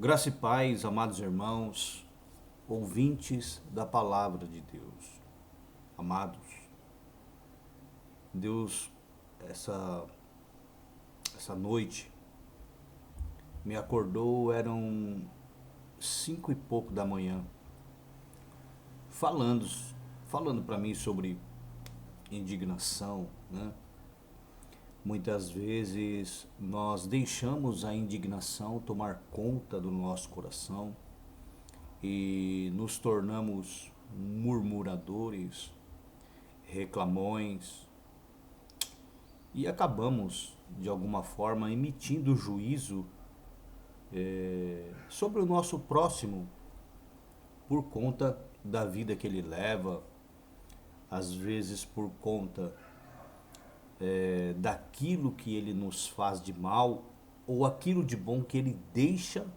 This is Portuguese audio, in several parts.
Graça e paz, amados irmãos, ouvintes da palavra de Deus. Amados, Deus, essa noite me acordou, eram 5 e pouco da manhã, falando para mim sobre indignação, né? Muitas vezes nós deixamos a indignação tomar conta do nosso coração e nos tornamos murmuradores, reclamões e acabamos, de alguma forma, emitindo juízo sobre o nosso próximo por conta da vida que ele leva, às vezes por conta daquilo que ele nos faz de mal ou aquilo de bom que ele deixa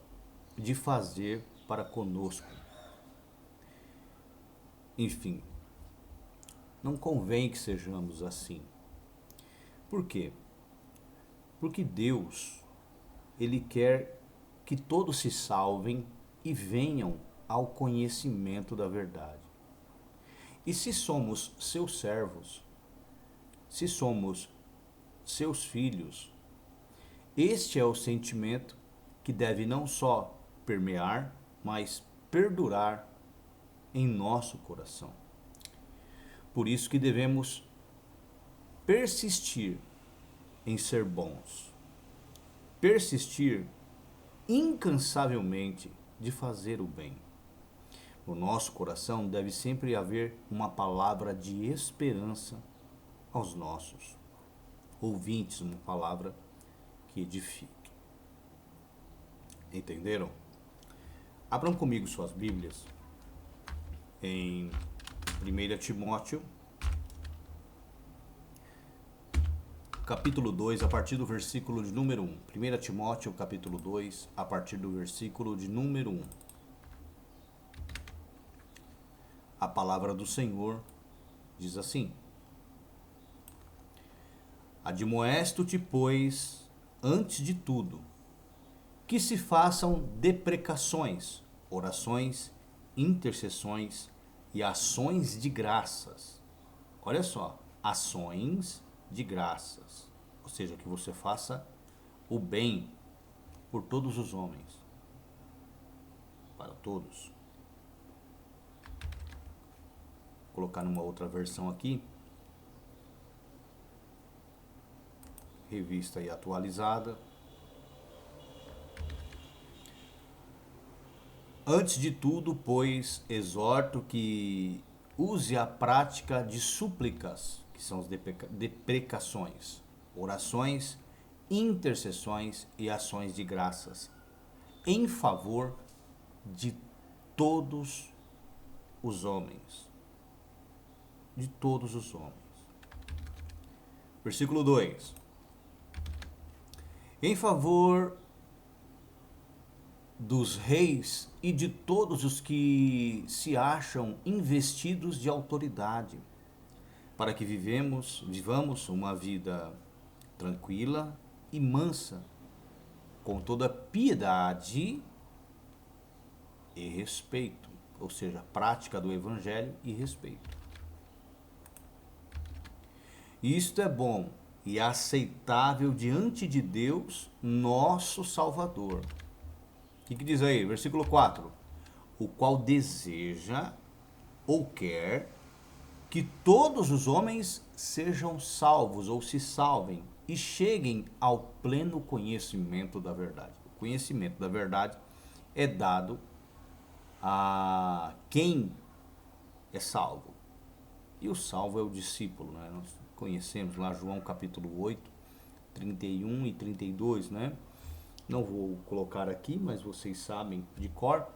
de fazer para conosco. Enfim, não convém que sejamos assim. Por quê? Porque Deus, Ele quer que todos se salvem e venham ao conhecimento da verdade. E se somos seus servos, se somos seus filhos, este é o sentimento que deve não só permear, mas perdurar em nosso coração. Por isso que devemos persistir em ser bons, persistir incansavelmente de fazer o bem. No nosso coração deve sempre haver uma palavra de esperança aos nossos ouvintes, uma palavra que edifique. Entenderam? Abram comigo suas Bíblias em 1 Timóteo, capítulo 2, a partir do versículo de número 1. 1 Timóteo, capítulo 2, a partir do versículo de número 1. A palavra do Senhor diz assim: Admoesto-te, pois, antes de tudo, que se façam deprecações, orações, intercessões e ações de graças. Olha só, ações de graças. Ou seja, que você faça o bem por todos os homens. Para todos. Vou colocar numa outra versão aqui. Revista e atualizada. Antes de tudo, pois, exorto que use a prática de súplicas, que são as deprecações, orações, intercessões e ações de graças, em favor de todos os homens. De todos os homens. Versículo 2. Em favor dos reis e de todos os que se acham investidos de autoridade, para que vivamos uma vida tranquila e mansa, com toda piedade e respeito, ou seja, prática do evangelho e respeito. Isto é bom e aceitável diante de Deus, nosso Salvador. O que diz aí? Versículo 4. O qual deseja ou quer que todos os homens sejam salvos ou se salvem e cheguem ao pleno conhecimento da verdade. O conhecimento da verdade é dado a quem é salvo. E o salvo é o discípulo, né? Nós conhecemos lá João capítulo 8, 31 e 32, né? Não vou colocar aqui, mas vocês sabem de cor,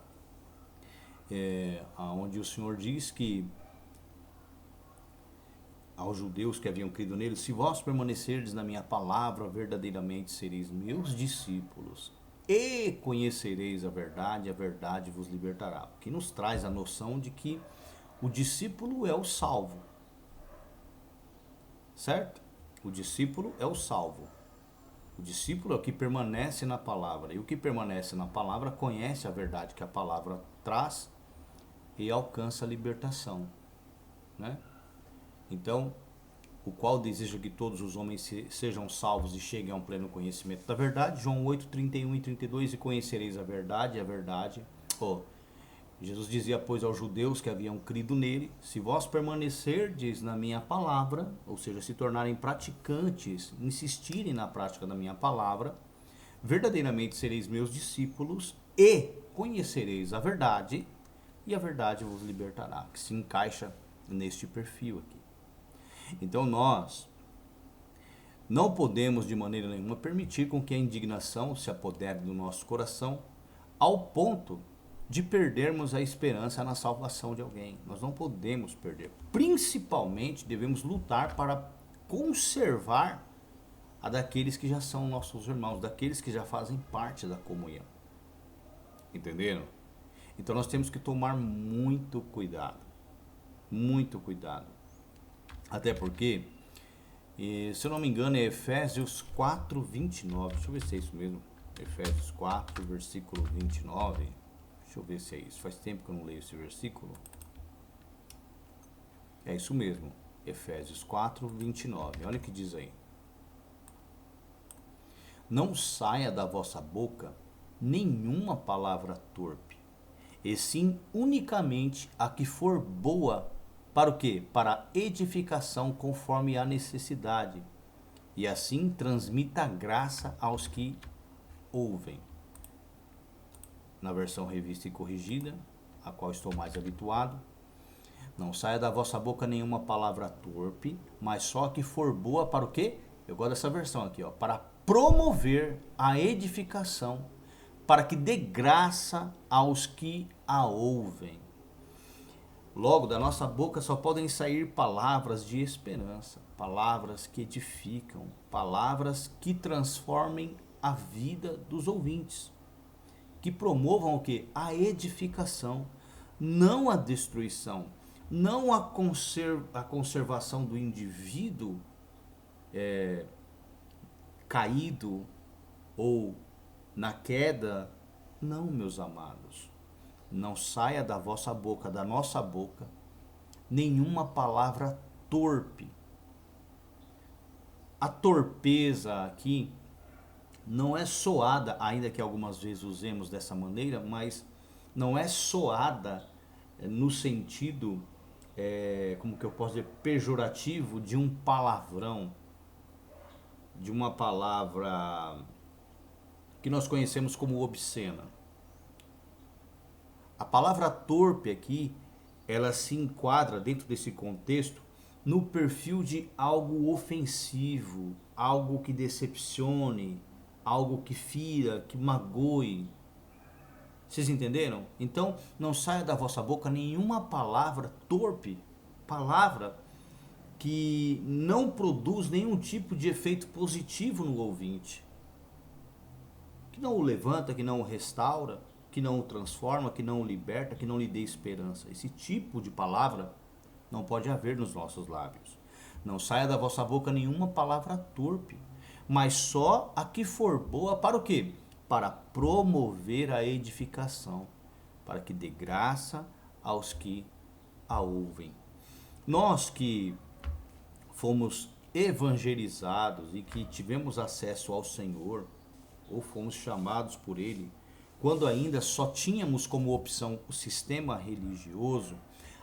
onde o Senhor diz que aos judeus que haviam crido nele: se vós permanecerdes na minha palavra, verdadeiramente sereis meus discípulos e conhecereis a verdade vos libertará. O que nos traz a noção de que o discípulo é o salvo, certo? O discípulo é o salvo. O discípulo é o que permanece na palavra. E o que permanece na palavra conhece a verdade que a palavra traz e alcança a libertação, né? Então, o qual deseja que todos os homens sejam salvos e cheguem a um pleno conhecimento da verdade. João 8, 31 e 32. E conhecereis a verdade, Jesus dizia, pois, aos judeus que haviam crido nele: se vós permanecerdes na minha palavra, ou seja, se tornarem praticantes, insistirem na prática da minha palavra, verdadeiramente sereis meus discípulos e conhecereis a verdade, e a verdade vos libertará, que se encaixa neste perfil aqui. Então nós não podemos de maneira nenhuma permitir com que a indignação se apodere do nosso coração ao ponto de perdermos a esperança na salvação de alguém. Nós não podemos perder. Principalmente devemos lutar para conservar a daqueles que já são nossos irmãos, daqueles que já fazem parte da comunhão. Entenderam? Então nós temos que tomar muito cuidado. Muito cuidado. Até porque, se eu não me engano, é Efésios 4, 29. Deixa eu ver se é isso mesmo. Efésios 4, versículo 29. Deixa eu ver se é isso. Faz tempo que eu não leio esse versículo. É isso mesmo. Efésios 4, 29. Olha o que diz aí. Não saia da vossa boca nenhuma palavra torpe, e sim unicamente a que for boa. Para o quê? Para a edificação conforme a necessidade. E assim transmita graça aos que ouvem. Na versão revista e corrigida, a qual estou mais habituado. Não saia da vossa boca nenhuma palavra torpe, mas só que for boa para o quê? Eu gosto dessa versão aqui, ó, para promover a edificação, para que dê graça aos que a ouvem. Logo, da nossa boca só podem sair palavras de esperança, palavras que edificam, palavras que transformem a vida dos ouvintes, que promovam o quê? A edificação, não a destruição, não a conservação do indivíduo caído ou na queda. Não, meus amados. Não saia da vossa boca, da nossa boca, nenhuma palavra torpe. A torpeza aqui não é soada, ainda que algumas vezes usemos dessa maneira, mas não é soada no sentido, como que eu posso dizer, pejorativo de um palavrão, de uma palavra que nós conhecemos como obscena. A palavra torpe aqui, ela se enquadra dentro desse contexto no perfil de algo ofensivo, algo que decepcione, algo que fira, que magoe. Vocês entenderam? Então, não saia da vossa boca nenhuma palavra torpe, palavra que não produz nenhum tipo de efeito positivo no ouvinte, que não o levanta, que não o restaura, que não o transforma, que não o liberta, que não lhe dê esperança. Esse tipo de palavra não pode haver nos nossos lábios. Não saia da vossa boca nenhuma palavra torpe, mas só a que for boa para o quê? Para promover a edificação, para que dê graça aos que a ouvem. Nós que fomos evangelizados e que tivemos acesso ao Senhor, ou fomos chamados por Ele, quando ainda só tínhamos como opção o sistema religioso,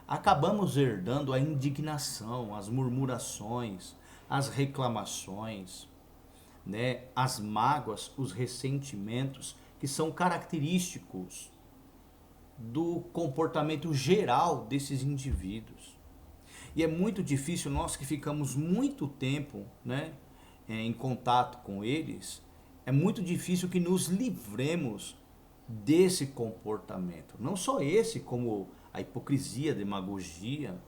acabamos herdando a indignação, as murmurações, as reclamações, né, as mágoas, os ressentimentos que são característicos do comportamento geral desses indivíduos. E é muito difícil, nós que ficamos muito tempo, né, em contato com eles, é muito difícil que nos livremos desse comportamento. Não só esse, como a hipocrisia, a demagogia,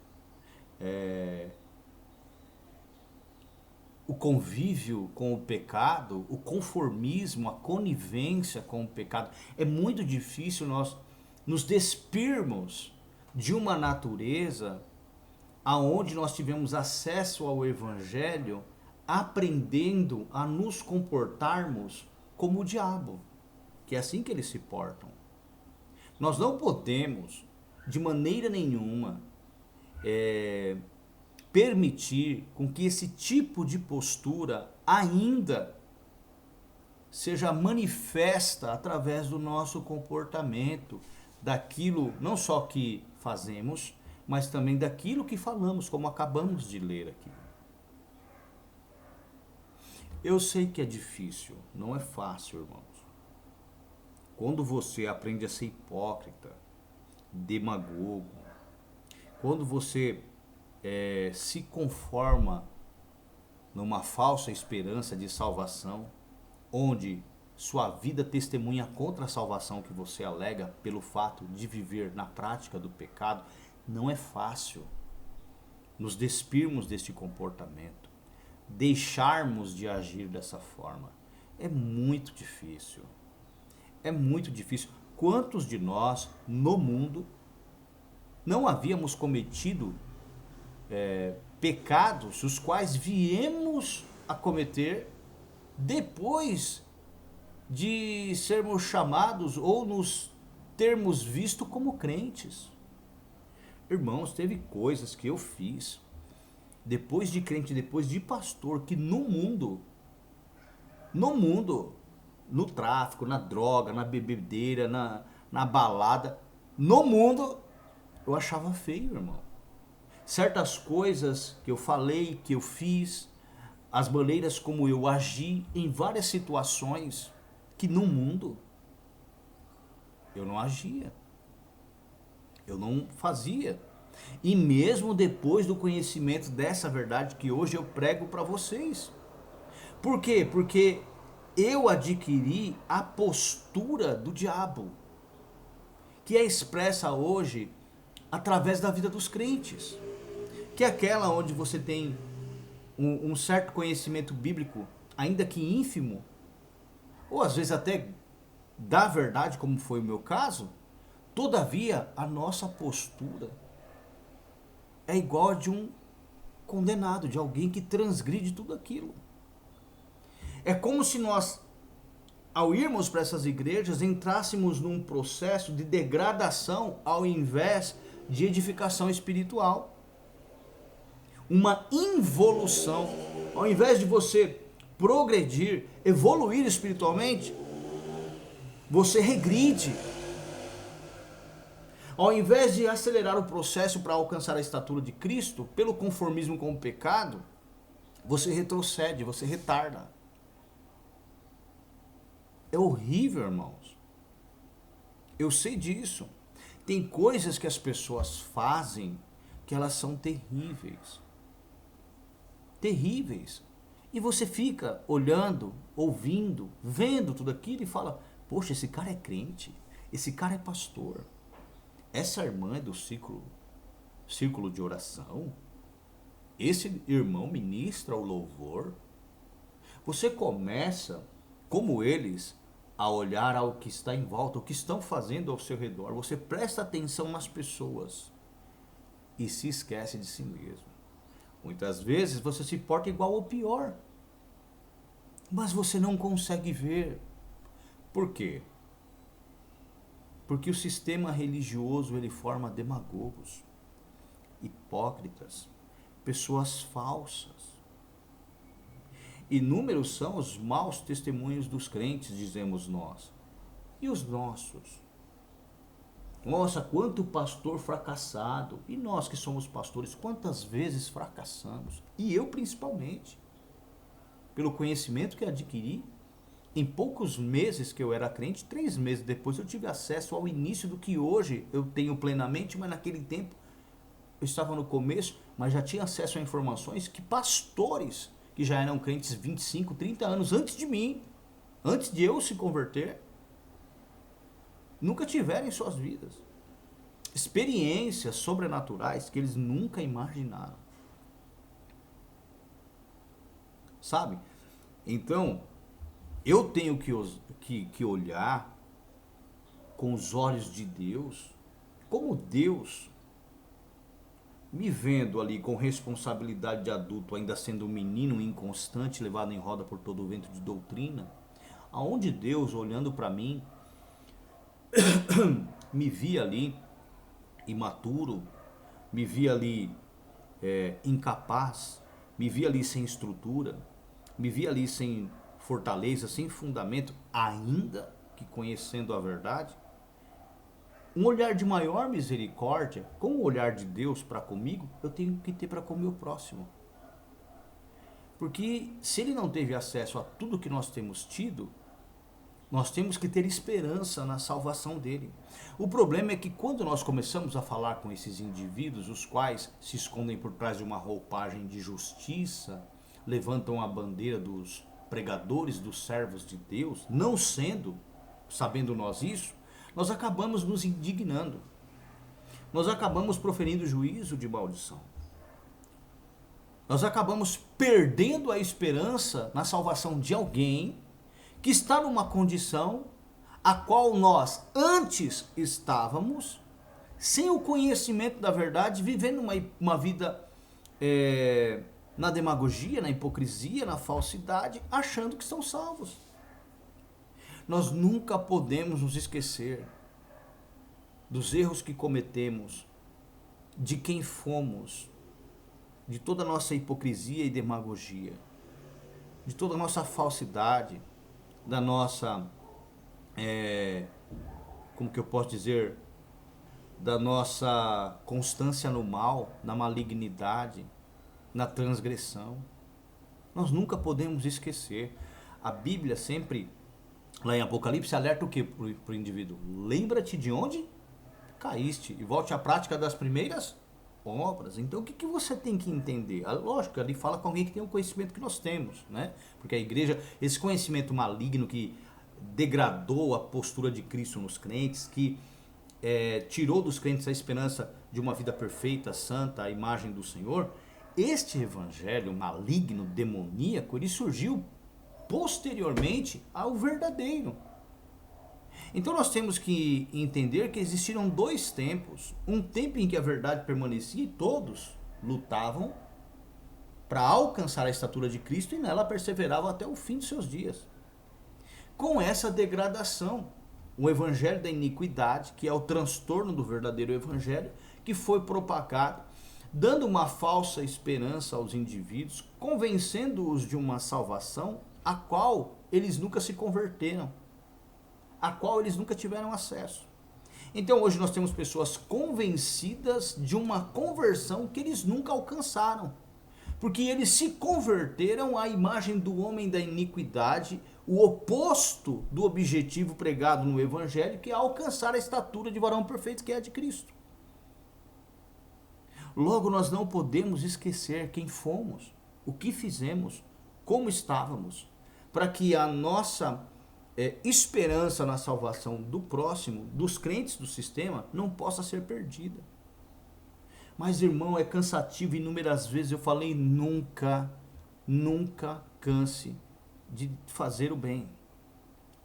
o convívio com o pecado, o conformismo, a conivência com o pecado. É muito difícil nós nos despirmos de uma natureza aonde nós tivemos acesso ao Evangelho aprendendo a nos comportarmos como o diabo, que é assim que eles se portam. Nós não podemos, de maneira nenhuma, permitir com que esse tipo de postura ainda seja manifesta através do nosso comportamento, daquilo não só que fazemos, mas também daquilo que falamos, como acabamos de ler aqui. Eu sei que é difícil, não é fácil, irmãos. Quando você aprende a ser hipócrita, demagogo, quando você se conforma numa falsa esperança de salvação, onde sua vida testemunha contra a salvação que você alega pelo fato de viver na prática do pecado, não é fácil nos despirmos deste comportamento, deixarmos de agir dessa forma. É muito difícil. É muito difícil. Quantos de nós no mundo não havíamos cometido pecados os quais viemos a cometer depois de sermos chamados ou nos termos visto como crentes? Irmãos, teve coisas que eu fiz depois de crente, depois de pastor, que no mundo, no tráfico, na droga, na bebedeira, na balada, no mundo, eu achava feio, irmão. Certas coisas que eu falei, que eu fiz, as maneiras como eu agi em várias situações que no mundo eu não agia, eu não fazia. E mesmo depois do conhecimento dessa verdade que hoje eu prego para vocês. Por quê? Porque eu adquiri a postura do diabo, que é expressa hoje através da vida dos crentes, que é aquela onde você tem um certo conhecimento bíblico, ainda que ínfimo, ou às vezes até da verdade, como foi o meu caso, todavia a nossa postura é igual a de um condenado, de alguém que transgride tudo aquilo. É como se nós, ao irmos para essas igrejas, entrássemos num processo de degradação ao invés de edificação espiritual. Uma involução. Ao invés de você progredir, evoluir espiritualmente, você regride. Ao invés de acelerar o processo para alcançar a estatura de Cristo, pelo conformismo com o pecado, você retrocede, você retarda. É horrível, irmãos. Eu sei disso. Tem coisas que as pessoas fazem que elas são terríveis. Terríveis. E você fica olhando, ouvindo, vendo tudo aquilo e fala: poxa, esse cara é crente, esse cara é pastor, essa irmã é do círculo de oração, esse irmão ministra o louvor. Você começa, como eles, a olhar ao que está em volta, o que estão fazendo ao seu redor. Você presta atenção nas pessoas e se esquece de si mesmo. Muitas vezes você se porta igual ou pior, mas você não consegue ver. Por quê? Porque o sistema religioso ele forma demagogos, hipócritas, pessoas falsas. Inúmeros são os maus testemunhos dos crentes, dizemos nós. E os nossos? Nossa, quanto pastor fracassado. E nós que somos pastores, quantas vezes fracassamos? E eu principalmente. Pelo conhecimento que adquiri, em poucos meses que eu era crente, 3 meses depois eu tive acesso ao início do que hoje eu tenho plenamente, mas naquele tempo eu estava no começo, mas já tinha acesso a informações que pastores que já eram crentes 25, 30 anos antes de mim, antes de eu se converter, nunca tiveram em suas vidas. Experiências sobrenaturais que eles nunca imaginaram. Sabe? Então, eu tenho que olhar com os olhos de Deus, como Deus me vendo ali com responsabilidade de adulto, ainda sendo um menino inconstante, levado em roda por todo o vento de doutrina, aonde Deus, olhando para mim, me via ali imaturo, me via ali incapaz, me via ali sem estrutura, me via ali sem fortaleza, sem fundamento, ainda que conhecendo a verdade. Um olhar de maior misericórdia, com o olhar de Deus para comigo, eu tenho que ter para com o meu próximo. Porque se ele não teve acesso a tudo que nós temos tido, nós temos que ter esperança na salvação dele. O problema é que quando nós começamos a falar com esses indivíduos, os quais se escondem por trás de uma roupagem de justiça, levantam a bandeira dos pregadores, dos servos de Deus, não sendo, sabendo nós isso, nós acabamos nos indignando. Nós acabamos proferindo juízo de maldição. Nós acabamos perdendo a esperança na salvação de alguém que está numa condição a qual nós antes estávamos, sem o conhecimento da verdade, vivendo uma vida na demagogia, na hipocrisia, na falsidade, achando que são salvos. Nós nunca podemos nos esquecer dos erros que cometemos, de quem fomos, de toda a nossa hipocrisia e demagogia, de toda a nossa falsidade, da nossa, como que eu posso dizer, da nossa constância no mal, na malignidade, na transgressão. Nós nunca podemos esquecer. A Bíblia sempre, lá em Apocalipse, alerta o que para o indivíduo? Lembra-te de onde caíste e volte à prática das primeiras obras. Então o que você tem que entender? Lógico, ali fala com alguém que tem o conhecimento que nós temos, né? Porque a igreja, esse conhecimento maligno que degradou a postura de Cristo nos crentes, que tirou dos crentes a esperança de uma vida perfeita, santa, à imagem do Senhor, este evangelho maligno, demoníaco, ele surgiu posteriormente ao verdadeiro. Então nós temos que entender que existiram dois tempos. Um tempo em que a verdade permanecia e todos lutavam para alcançar a estatura de Cristo e nela perseveravam até o fim de seus dias. Com essa degradação, o evangelho da iniquidade, que é o transtorno do verdadeiro evangelho, que foi propagado, dando uma falsa esperança aos indivíduos, convencendo-os de uma salvação a qual eles nunca se converteram, a qual eles nunca tiveram acesso. Então hoje nós temos pessoas convencidas de uma conversão que eles nunca alcançaram, porque eles se converteram à imagem do homem da iniquidade, o oposto do objetivo pregado no evangelho, que é alcançar a estatura de varão perfeito, que é a de Cristo. Logo nós não podemos esquecer quem fomos, o que fizemos, como estávamos, para que a nossa esperança na salvação do próximo, dos crentes do sistema, não possa ser perdida. Mas, irmão, é cansativo. Inúmeras vezes eu falei, nunca canse de fazer o bem.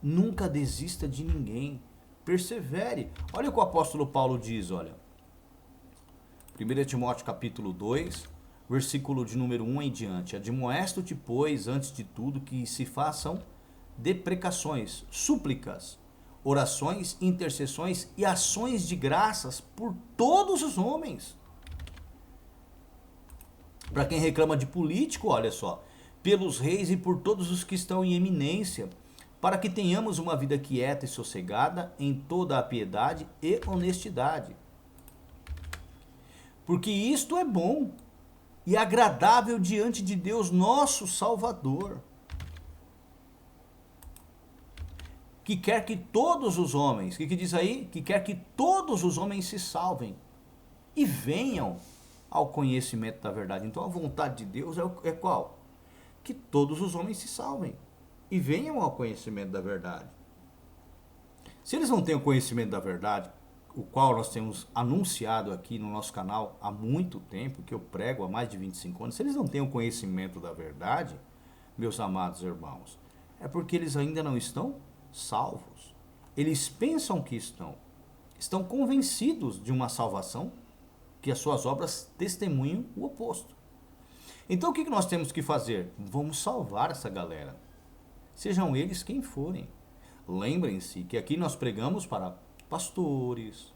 Nunca desista de ninguém. Persevere. Olha o que o apóstolo Paulo diz, olha. 1 Timóteo capítulo 2, versículo de número 1 em diante. Admoesto-te, pois, antes de tudo, que se façam deprecações, súplicas, orações, intercessões e ações de graças por todos os homens. Para quem reclama de político, olha só, pelos reis e por todos os que estão em eminência, para que tenhamos uma vida quieta e sossegada em toda a piedade e honestidade. Porque isto é bom e agradável diante de Deus nosso Salvador, que quer que todos os homens, o que diz aí? Que quer que todos os homens se salvem e venham ao conhecimento da verdade. Então a vontade de Deus é qual? Que todos os homens se salvem e venham ao conhecimento da verdade. Se eles não têm o conhecimento da verdade, o qual nós temos anunciado aqui no nosso canal há muito tempo, que eu prego há mais de 25 anos, se eles não têm o conhecimento da verdade, meus amados irmãos, é porque eles ainda não estão salvos. Eles pensam que estão convencidos de uma salvação que as suas obras testemunham o oposto. Então o que nós temos que fazer? Vamos salvar essa galera. Sejam eles quem forem. Lembrem-se que aqui nós pregamos para pastores,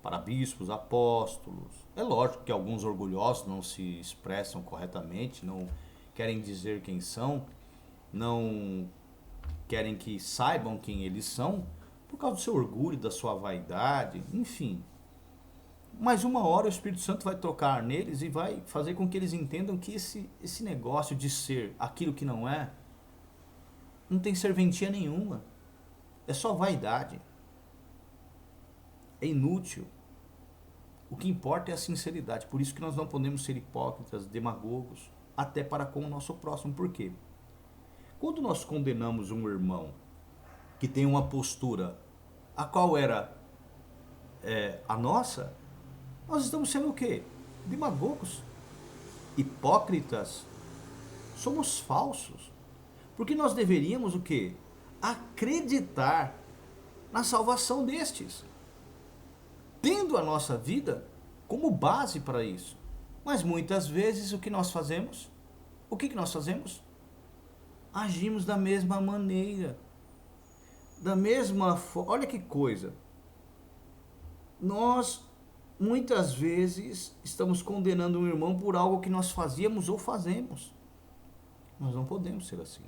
para bispos, apóstolos. É lógico que alguns orgulhosos não se expressam corretamente, não querem dizer quem são, não querem que saibam quem eles são, por causa do seu orgulho, da sua vaidade, enfim. Mas uma hora o Espírito Santo vai tocar neles e vai fazer com que eles entendam que esse negócio de ser aquilo que não tem serventia nenhuma. É só vaidade. É inútil. O que importa é a sinceridade. Por isso que nós não podemos ser hipócritas, demagogos, até para com o nosso próximo. Por quê? Quando nós condenamos um irmão que tem uma postura a qual era a nossa, nós estamos sendo o quê? Demagogos, hipócritas, somos falsos. Porque nós deveríamos o quê? Acreditar na salvação destes, tendo a nossa vida como base para isso. Mas muitas vezes o que nós fazemos? O que nós fazemos? Agimos da mesma maneira. Da mesma forma. Olha que coisa. Nós muitas vezes estamos condenando um irmão por algo que nós fazíamos ou fazemos. Nós não podemos ser assim.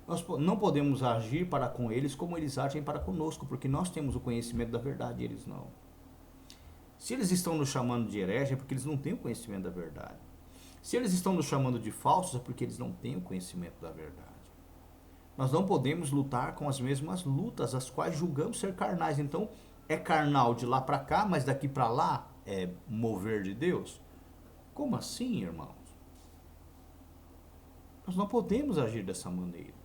Nós não podemos agir para com eles como eles agem para conosco, porque nós temos o conhecimento da verdade e eles não. Se eles estão nos chamando de herege é porque eles não têm o conhecimento da verdade. Se eles estão nos chamando de falsos é porque eles não têm o conhecimento da verdade. Nós não podemos lutar com as mesmas lutas, as quais julgamos ser carnais. Então, é carnal de lá para cá, mas daqui para lá é mover de Deus? Como assim, irmãos? Nós não podemos agir dessa maneira.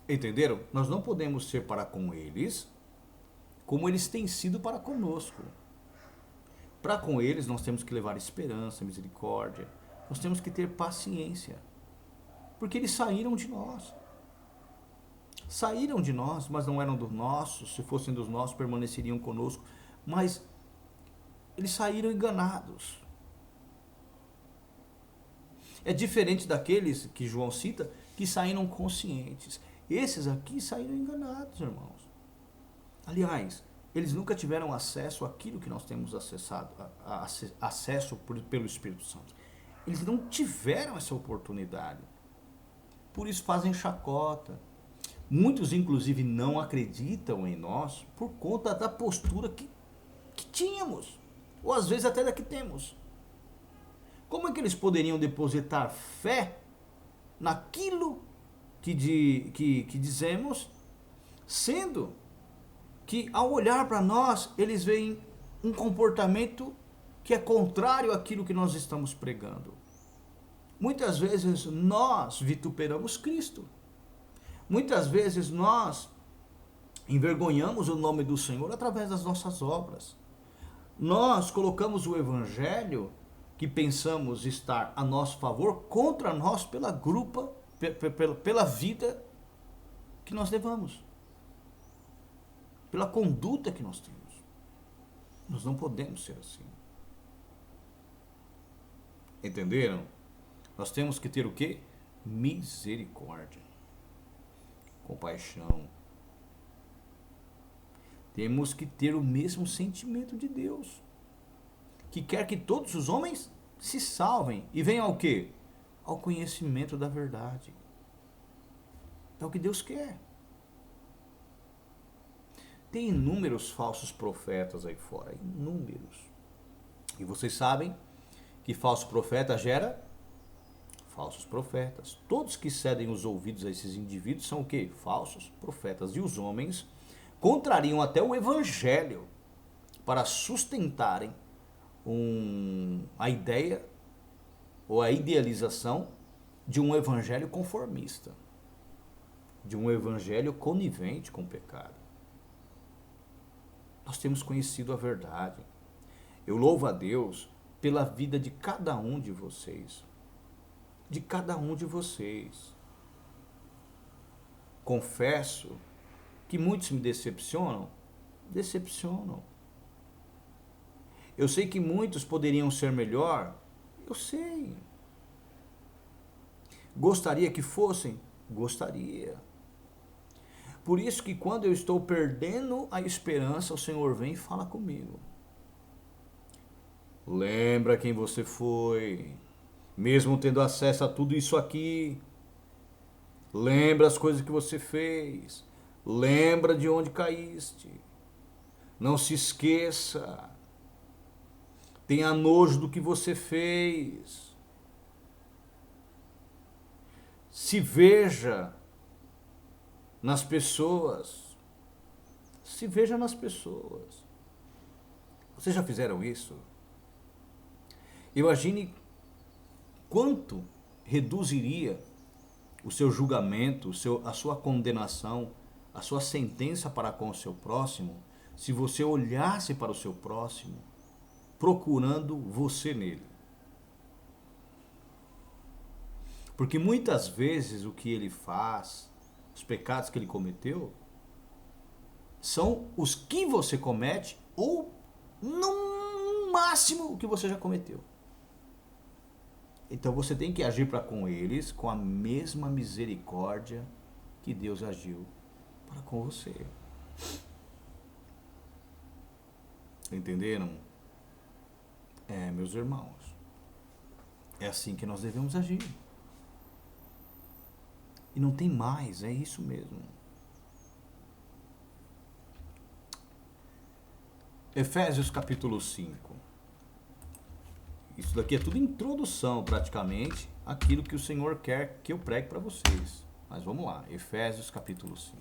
Entenderam? Nós não podemos ser para com eles como eles têm sido para conosco. Para com eles nós temos que levar esperança, misericórdia. Nós temos que ter paciência. Porque eles saíram de nós. Saíram de nós, mas não eram dos nossos. Se fossem dos nossos, permaneceriam conosco. Mas eles saíram enganados. É diferente daqueles que João cita, que saíram conscientes. Esses aqui saíram enganados, irmãos. Aliás, eles nunca tiveram acesso àquilo que nós temos acesso pelo Espírito Santo. Eles não tiveram essa oportunidade. Por isso fazem chacota. Muitos, inclusive, não acreditam em nós por conta da postura que tínhamos. Ou às vezes até da que temos. Como é que eles poderiam depositar fé naquilo que dizemos, sendo que ao olhar para nós, eles veem um comportamento que é contrário àquilo que nós estamos pregando? Muitas vezes nós vituperamos Cristo. Muitas vezes nós envergonhamos o nome do Senhor através das nossas obras. Nós colocamos o Evangelho que pensamos estar a nosso favor contra nós pela vida que nós levamos, pela conduta que nós temos. Nós não podemos ser assim. Entenderam? Nós temos que ter o quê? Misericórdia, compaixão. Temos que ter o mesmo sentimento de Deus, que quer que todos os homens se salvem e venham ao quê? Ao conhecimento da verdade. É o que Deus quer. Tem inúmeros falsos profetas aí fora, inúmeros. E vocês sabem que falso profeta gera falsos profetas. Todos que cedem os ouvidos a esses indivíduos são o quê? Falsos profetas. E os homens contrariam até o Evangelho para sustentarem a ideia ou a idealização de um Evangelho conformista, de um Evangelho conivente com o pecado. Nós temos conhecido a verdade. Eu louvo a Deus pela vida de cada um de vocês. De cada um de vocês. Confesso que muitos me decepcionam. Eu sei que muitos poderiam ser melhor. Eu sei. Gostaria que fossem? Gostaria. Por isso que quando eu estou perdendo a esperança, o Senhor vem e fala comigo. Lembra quem você foi, mesmo tendo acesso a tudo isso aqui. Lembra as coisas que você fez. Lembra de onde caíste. Não se esqueça. Tenha nojo do que você fez. Se veja nas pessoas. Se veja nas pessoas. Vocês já fizeram isso? Imagine quanto reduziria o seu julgamento, a sua condenação, a sua sentença para com o seu próximo, se você olhasse para o seu próximo, procurando você nele. Porque muitas vezes o que ele faz, os pecados que ele cometeu, são os que você comete ou, no máximo, o que você já cometeu. Então você tem que agir para com eles com a mesma misericórdia que Deus agiu para com você. Entenderam? Meus irmãos, é assim que nós devemos agir. E não tem mais, é isso mesmo. Efésios capítulo 5. Isso daqui é tudo introdução, praticamente, àquilo que o Senhor quer que eu pregue para vocês. Mas vamos lá, Efésios capítulo 5.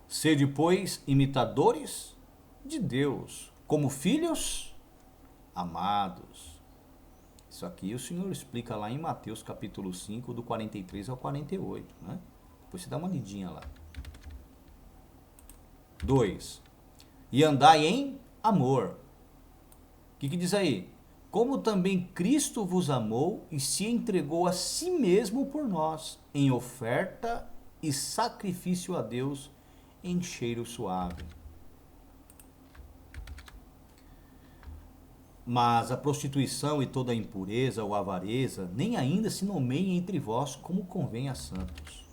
Sede, pois, imitadores de Deus, como filhos amados. Isso aqui o Senhor explica lá em Mateus capítulo 5, do 43 ao 48. Né? Depois você dá uma lidinha lá. 2. E andai em amor. O que diz aí? Como também Cristo vos amou e se entregou a si mesmo por nós, em oferta e sacrifício a Deus em cheiro suave. Mas a prostituição e toda a impureza ou avareza nem ainda se nomeiem entre vós como convém a santos.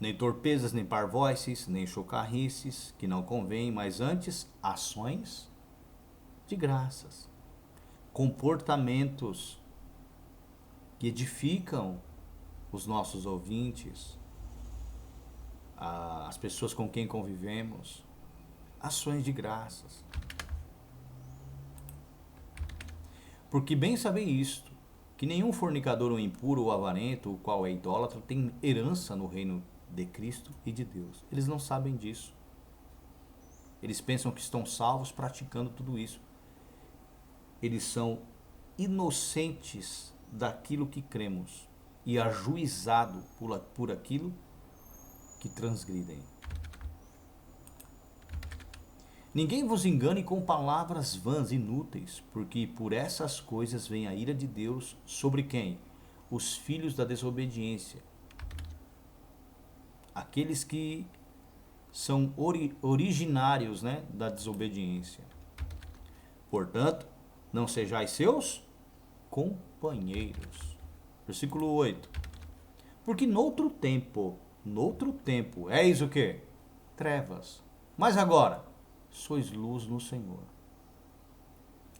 Nem torpezas, nem parvoices, nem chocarrices, que não convém, mas antes ações de graças, comportamentos que edificam os nossos ouvintes, as pessoas com quem convivemos, ações de graças. Porque bem sabem isto, que nenhum fornicador ou impuro ou avarento, o qual é idólatra, tem herança no reino de Cristo e de Deus. Eles não sabem disso. Eles pensam que estão salvos praticando tudo isso. Eles são inocentes daquilo que cremos e ajuizados por aquilo que transgridem. Ninguém vos engane com palavras vãs e inúteis, porque por essas coisas vem a ira de Deus sobre quem? Os filhos da desobediência. Aqueles que são originários, né, da desobediência. Portanto, não sejais seus companheiros. Versículo 8. Porque noutro tempo, eis o quê? Trevas. Mas agora, sois luz no Senhor.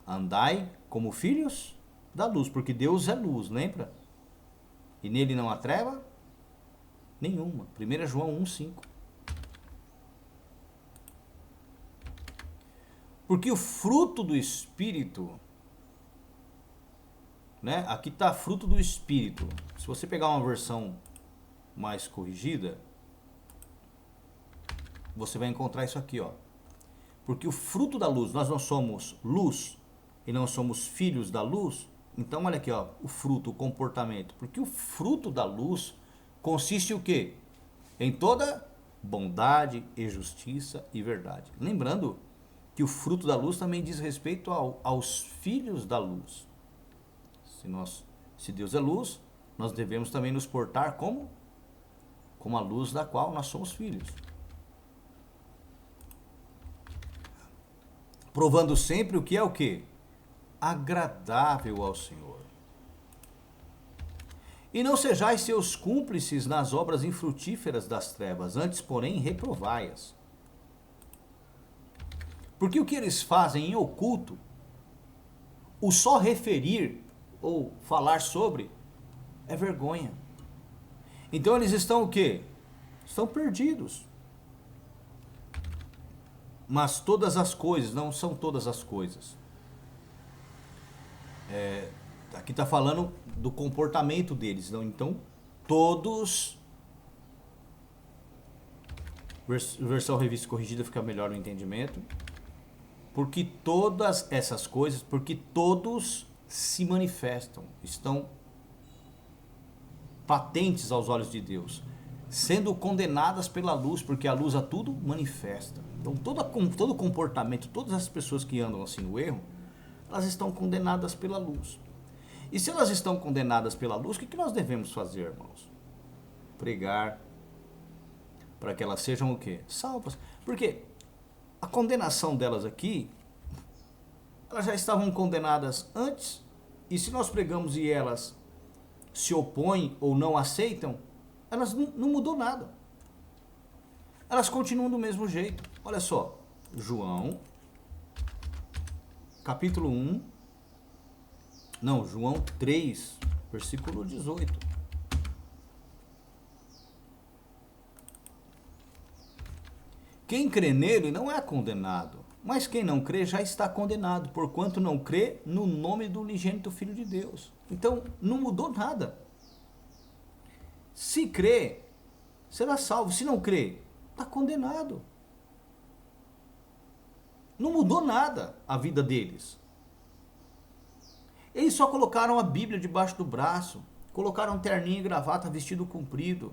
Andai como filhos da luz, porque Deus é luz, lembra? E nele não há treva nenhuma. 1 João 1,5. Porque o fruto do Espírito, né? Aqui está fruto do Espírito. Se você pegar uma versão mais corrigida, você vai encontrar isso aqui, ó. Porque o fruto da luz, nós não somos luz e não somos filhos da luz. Então olha aqui, ó, o fruto, o comportamento. Porque o fruto da luz consiste o quê? Em toda bondade e justiça e verdade. Lembrando que o fruto da luz também diz respeito aos filhos da luz. Se Deus é luz, nós devemos também nos portar como a luz da qual nós somos filhos. provando sempre o que é o quê? Agradável ao Senhor. E não sejais seus cúmplices nas obras infrutíferas das trevas, antes, porém, reprovai-as. Porque o que eles fazem em oculto, o só referir ou falar sobre, é vergonha. Então eles estão o quê? Estão perdidos. Mas todas as coisas, não são todas as coisas. Aqui está falando do comportamento deles. Não? Então, todos... Versão revista corrigida fica melhor no entendimento. Porque todas essas coisas, porque todos se manifestam, estão patentes aos olhos de Deus, sendo condenadas pela luz, porque a luz a tudo manifesta. Então todo comportamento, todas as pessoas que andam assim no erro, elas estão condenadas pela luz. E se elas estão condenadas pela luz, o que nós devemos fazer, irmãos? Pregar para que elas sejam o quê? Salvas. Porque a condenação delas aqui, elas já estavam condenadas antes, e se nós pregamos e elas se opõem ou não aceitam, elas não mudou nada. Elas continuam do mesmo jeito. Olha só, João, capítulo 1, não, João 3, versículo 18. Quem crê nele não é condenado, mas quem não crê já está condenado, porquanto não crê no nome do unigênito Filho de Deus. Então, não mudou nada. Se crê, será salvo. Se não crê, está condenado. Não mudou nada a vida deles. Eles só colocaram a Bíblia debaixo do braço, colocaram terninho e gravata, vestido comprido.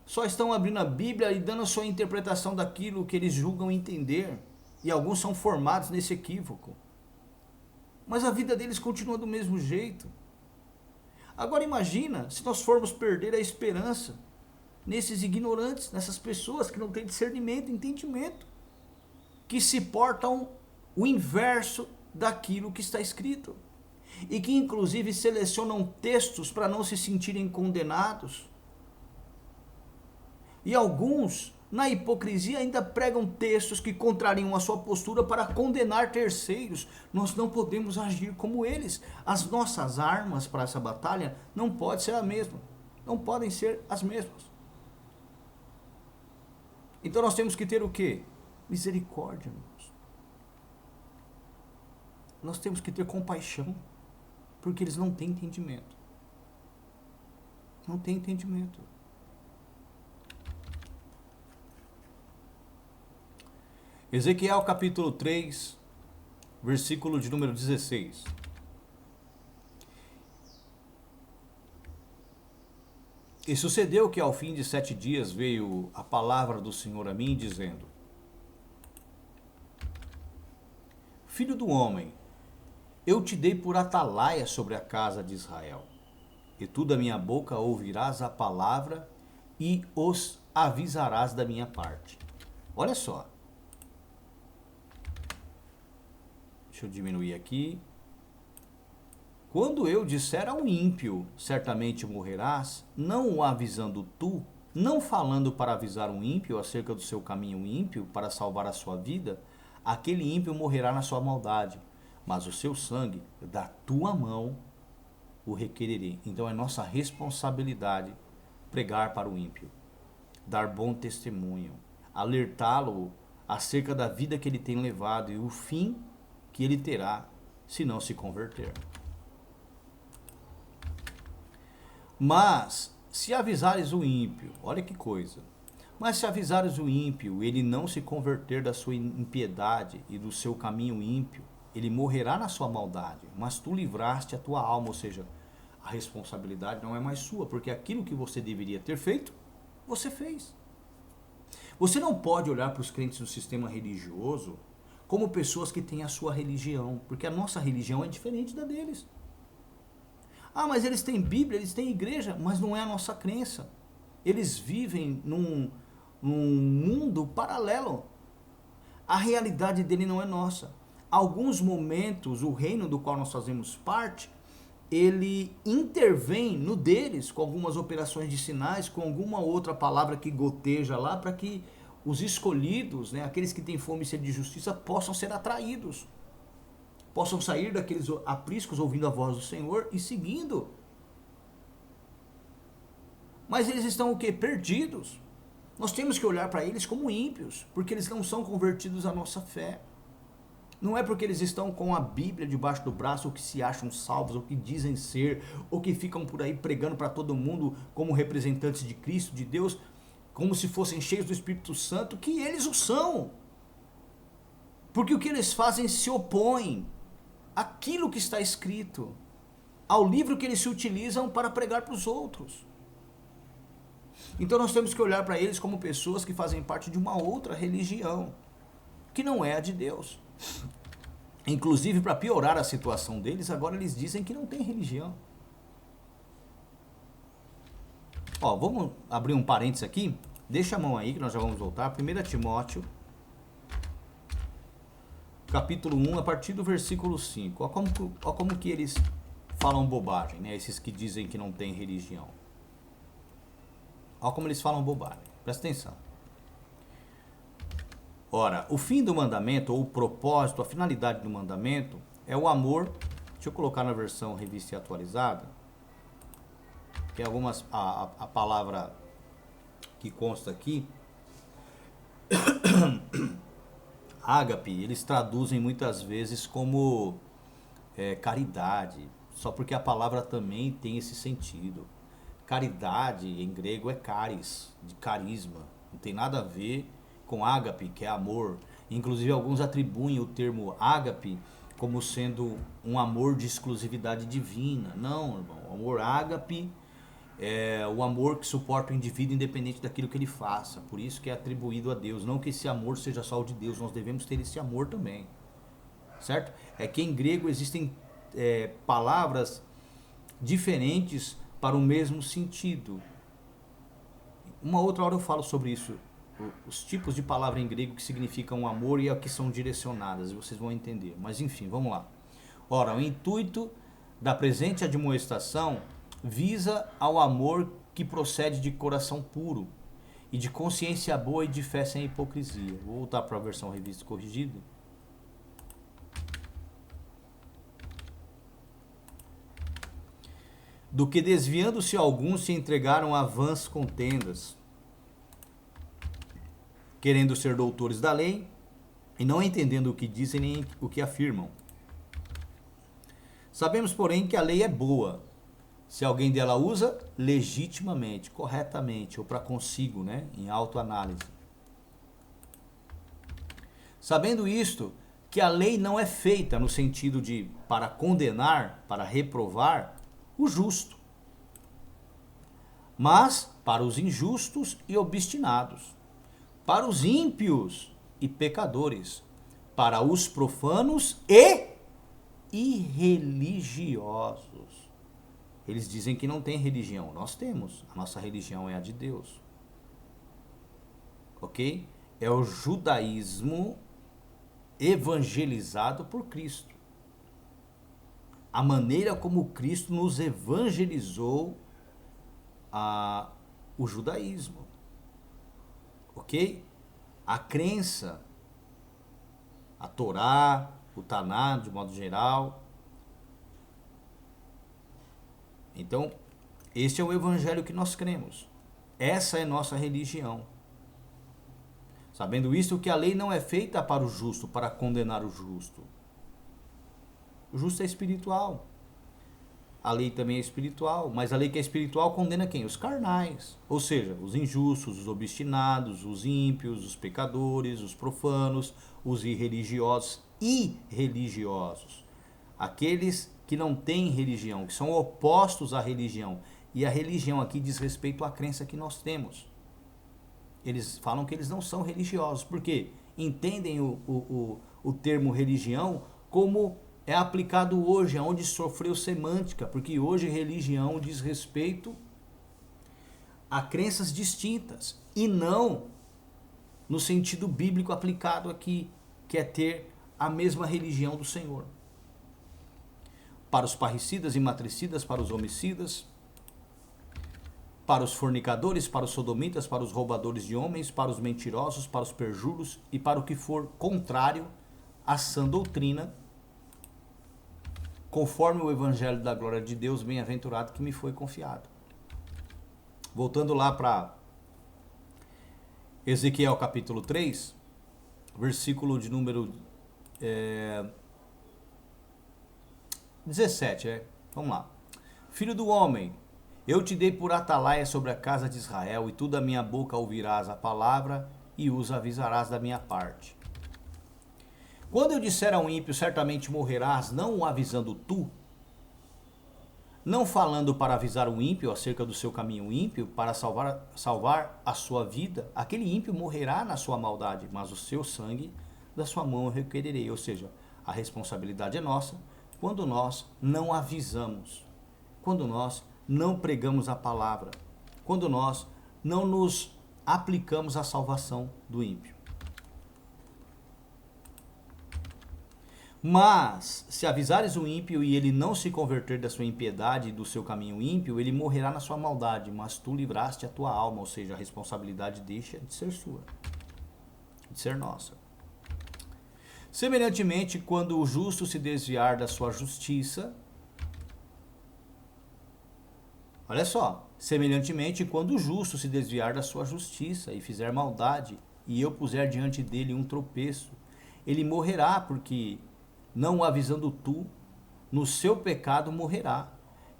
Só estão abrindo a Bíblia e dando a sua interpretação daquilo que eles julgam entender. E alguns são formados nesse equívoco. Mas a vida deles continua do mesmo jeito. Agora imagina se nós formos perder a esperança nesses ignorantes, nessas pessoas que não têm discernimento, entendimento, que se portam o inverso daquilo que está escrito. E que inclusive selecionam textos para não se sentirem condenados. E alguns, na hipocrisia, ainda pregam textos que contrariam a sua postura para condenar terceiros. Nós não podemos agir como eles. As nossas armas para essa batalha não podem ser a mesma. Não podem ser as mesmas. Então nós temos que ter o quê? Misericórdia, irmãos. Nós temos que ter compaixão, porque eles não têm entendimento. Não têm entendimento. Ezequiel capítulo 3, versículo de número 16. E sucedeu que ao fim de 7 dias veio a palavra do Senhor a mim, dizendo: Filho do homem, eu te dei por atalaia sobre a casa de Israel, e tu da minha boca ouvirás a palavra e os avisarás da minha parte. Olha só. Deixa eu diminuir aqui. Quando eu disser ao ímpio, certamente morrerás, não o avisando tu, não falando para avisar um ímpio acerca do seu caminho ímpio, para salvar a sua vida, aquele ímpio morrerá na sua maldade, mas o seu sangue da tua mão o requererei. Então é nossa responsabilidade pregar para o ímpio, dar bom testemunho, alertá-lo acerca da vida que ele tem levado e o fim que ele terá se não se converter. Mas se avisares o ímpio, olha que coisa, mas se avisares o ímpio, ele não se converter da sua impiedade e do seu caminho ímpio, ele morrerá na sua maldade, mas tu livraste a tua alma, ou seja, a responsabilidade não é mais sua, porque aquilo que você deveria ter feito, você fez. Você não pode olhar para os crentes do sistema religioso como pessoas que têm a sua religião, porque a nossa religião é diferente da deles. Ah, mas eles têm Bíblia, eles têm igreja, mas não é a nossa crença. Eles vivem num mundo paralelo, A realidade dele não é nossa. Alguns momentos, o reino do qual nós fazemos parte, ele intervém no deles com algumas operações de sinais, com alguma outra palavra que goteja lá, para que os escolhidos, né, aqueles que têm fome e sede de justiça, possam ser atraídos. Possam sair daqueles apriscos ouvindo a voz do Senhor e seguindo. Mas eles estão o quê? Perdidos. Nós temos que olhar para eles como ímpios, porque eles não são convertidos à nossa fé. Não é porque eles estão com a Bíblia debaixo do braço, ou que se acham salvos, ou que dizem ser, ou que ficam por aí pregando para todo mundo como representantes de Cristo, de Deus, como se fossem cheios do Espírito Santo, que eles o são. Porque o que eles fazem se opõe àquilo que está escrito, ao livro que eles se utilizam para pregar para os outros. Então nós temos que olhar para eles como pessoas que fazem parte de uma outra religião, que não é a de Deus. Inclusive, para piorar a situação deles, agora eles dizem que não tem religião. Ó, vamos abrir um parênteses aqui. Deixa a mão aí que nós já vamos voltar. 1 Timóteo, capítulo 1, a partir do versículo 5. Ó como que eles falam bobagem, né? Esses que dizem que não tem religião. Ó como eles falam bobagem. Presta atenção. Ora, o fim do mandamento, ou o propósito, a finalidade do mandamento, é o amor. Deixa eu colocar na versão revista e atualizada, que é a palavra que consta aqui, ágape, eles traduzem muitas vezes como caridade, só porque a palavra também tem esse sentido. Caridade em grego é caris, de carisma, não tem nada a ver com ágape, que é amor. Inclusive alguns atribuem o termo ágape como sendo um amor de exclusividade divina. Não, irmão, o amor ágape é o amor que suporta o indivíduo independente daquilo que ele faça. Por isso que é atribuído a Deus. Não que esse amor seja só o de Deus, nós devemos ter esse amor também. Certo? É que em grego existem palavras diferentes para o mesmo sentido. Uma outra hora eu falo sobre isso, os tipos de palavra em grego que significam amor e a que são direcionadas, vocês vão entender. Mas enfim, vamos lá. Ora, o intuito da presente admoestação visa ao amor que procede de coração puro e de consciência boa e de fé sem hipocrisia. Vou voltar para a versão revista corrigida. Do que desviando-se alguns se entregaram a vãs contendas, querendo ser doutores da lei e não entendendo o que dizem nem o que afirmam. Sabemos, porém, que a lei é boa, se alguém dela usa legitimamente, corretamente, ou para consigo, né, em autoanálise. Sabendo isto, que a lei não é feita no sentido de para condenar, para reprovar o justo, mas para os injustos e obstinados, para os ímpios e pecadores, para os profanos e irreligiosos. Eles dizem que não tem religião. Nós temos. A nossa religião é a de Deus. Ok? É o judaísmo evangelizado por Cristo. A maneira como Cristo nos evangelizou o judaísmo. Ok? A crença, a Torá, o Taná, de modo geral. Então, este é o evangelho que nós cremos. Essa é nossa religião. Sabendo isto, que a lei não é feita para o justo, para condenar o justo. O justo é espiritual. A lei também é espiritual, mas a lei que é espiritual condena quem? Os carnais. Ou seja, os injustos, os obstinados, os ímpios, os pecadores, os profanos, os irreligiosos e religiosos. Aqueles que não têm religião, que são opostos à religião. E a religião aqui diz respeito à crença que nós temos. Eles falam que eles não são religiosos. Por quê? Entendem o termo religião como é aplicado hoje, onde sofreu semântica, porque hoje religião diz respeito a crenças distintas, e não no sentido bíblico aplicado aqui. quer ter a mesma religião do Senhor. Para os parricidas e matricidas, para os homicidas, para os fornicadores, para os sodomitas, para os roubadores de homens, para os mentirosos, para os perjuros e para o que for contrário à sã doutrina, conforme o evangelho da glória de Deus, bem-aventurado que me foi confiado. Voltando lá para Ezequiel capítulo 3, versículo de número 17, vamos lá. Filho do homem, eu te dei por atalaia sobre a casa de Israel, e tu da minha boca ouvirás a palavra e os avisarás da minha parte. Quando eu disser ao ímpio, certamente morrerás, não o avisando tu, não falando para avisar o ímpio acerca do seu caminho ímpio, para salvar a sua vida, aquele ímpio morrerá na sua maldade, mas o seu sangue da sua mão eu requererei. Ou seja, a responsabilidade é nossa quando nós não avisamos, quando nós não pregamos a palavra, quando nós não nos aplicamos à salvação do ímpio. Mas, se avisares o ímpio e ele não se converter da sua impiedade e do seu caminho ímpio, ele morrerá na sua maldade, mas tu livraste a tua alma, ou seja, a responsabilidade deixa de ser sua, de ser nossa. Semelhantemente, quando o justo se desviar da sua justiça, olha só, semelhantemente, quando o justo se desviar da sua justiça e fizer maldade, e eu puser diante dele um tropeço, ele morrerá, porque não o avisando tu, no seu pecado morrerá,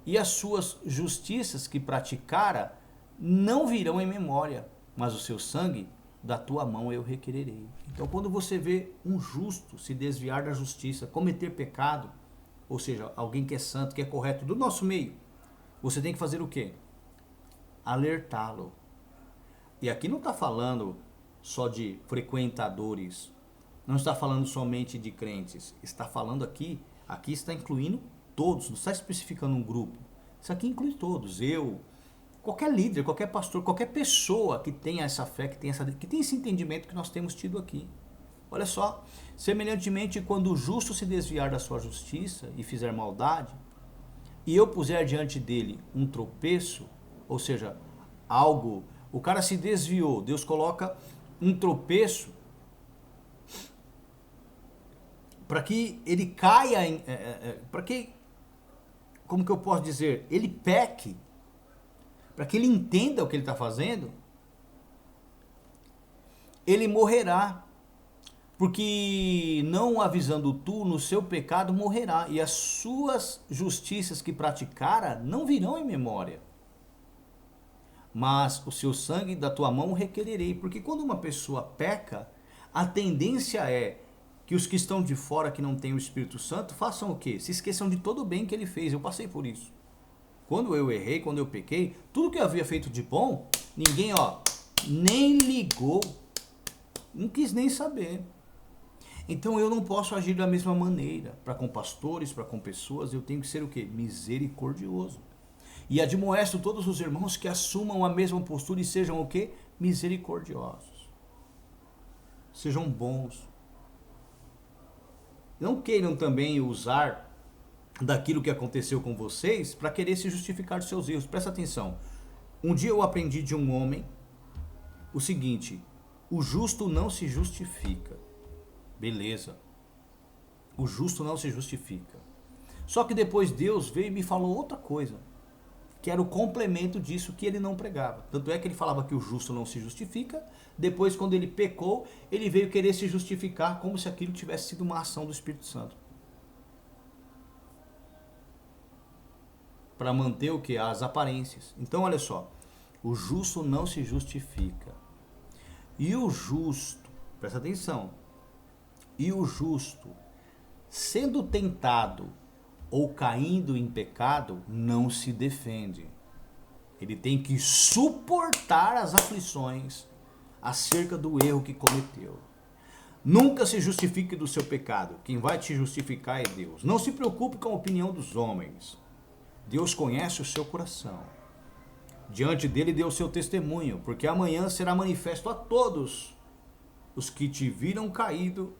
e as suas justiças que praticara não virão em memória, mas o seu sangue da tua mão eu requererei. Então, quando você vê um justo se desviar da justiça, cometer pecado, ou seja, alguém que é santo, que é correto do nosso meio, você tem que fazer o quê? Alertá-lo. E aqui não está falando só de frequentadores, não está falando somente de crentes, está falando aqui está incluindo todos, não está especificando um grupo. Isso aqui inclui todos, eu, qualquer líder, qualquer pastor, qualquer pessoa que tenha essa fé, que tenha esse entendimento que nós temos tido aqui. Olha só, semelhantemente, quando o justo se desviar da sua justiça e fizer maldade, e eu puser diante dele um tropeço, ou seja, algo, o cara se desviou, Deus coloca um tropeço para que ele caia, para que, como que eu posso dizer, ele peque, para que ele entenda o que ele está fazendo, ele morrerá, porque não avisando tu, no seu pecado morrerá, e as suas justiças que praticara não virão em memória, mas o seu sangue da tua mão requererei, porque quando uma pessoa peca, a tendência é que os que estão de fora, que não têm o Espírito Santo, façam o quê? Se esqueçam de todo o bem que ele fez. Eu passei por isso. Quando eu errei, quando eu pequei, tudo que eu havia feito de bom, ninguém, nem ligou. Não quis nem saber. Então eu não posso agir da mesma maneira. Para com pastores, para com pessoas, eu tenho que ser o quê? Misericordioso. E admoesto todos os irmãos que assumam a mesma postura e sejam o quê? Misericordiosos. Sejam bons. Não queiram também usar daquilo que aconteceu com vocês para querer se justificar dos seus erros. Presta atenção. Um dia eu aprendi de um homem o seguinte: o justo não se justifica. Beleza. O justo não se justifica. Só que depois Deus veio e me falou outra coisa, que era o complemento disso que ele não pregava. Tanto é que ele falava que o justo não se justifica. Depois, quando ele pecou, ele veio querer se justificar como se aquilo tivesse sido uma ação do Espírito Santo. Para manter o que? As aparências. Então, olha só. O justo não se justifica. E o justo, presta atenção, e o justo, sendo tentado ou caindo em pecado, não se defende. Ele tem que suportar as aflições acerca do erro que cometeu. Nunca se justifique do seu pecado. Quem vai te justificar é Deus. Não se preocupe com a opinião dos homens. Deus conhece o seu coração. Diante dele dê o seu testemunho, porque amanhã será manifesto a todos os que te viram caído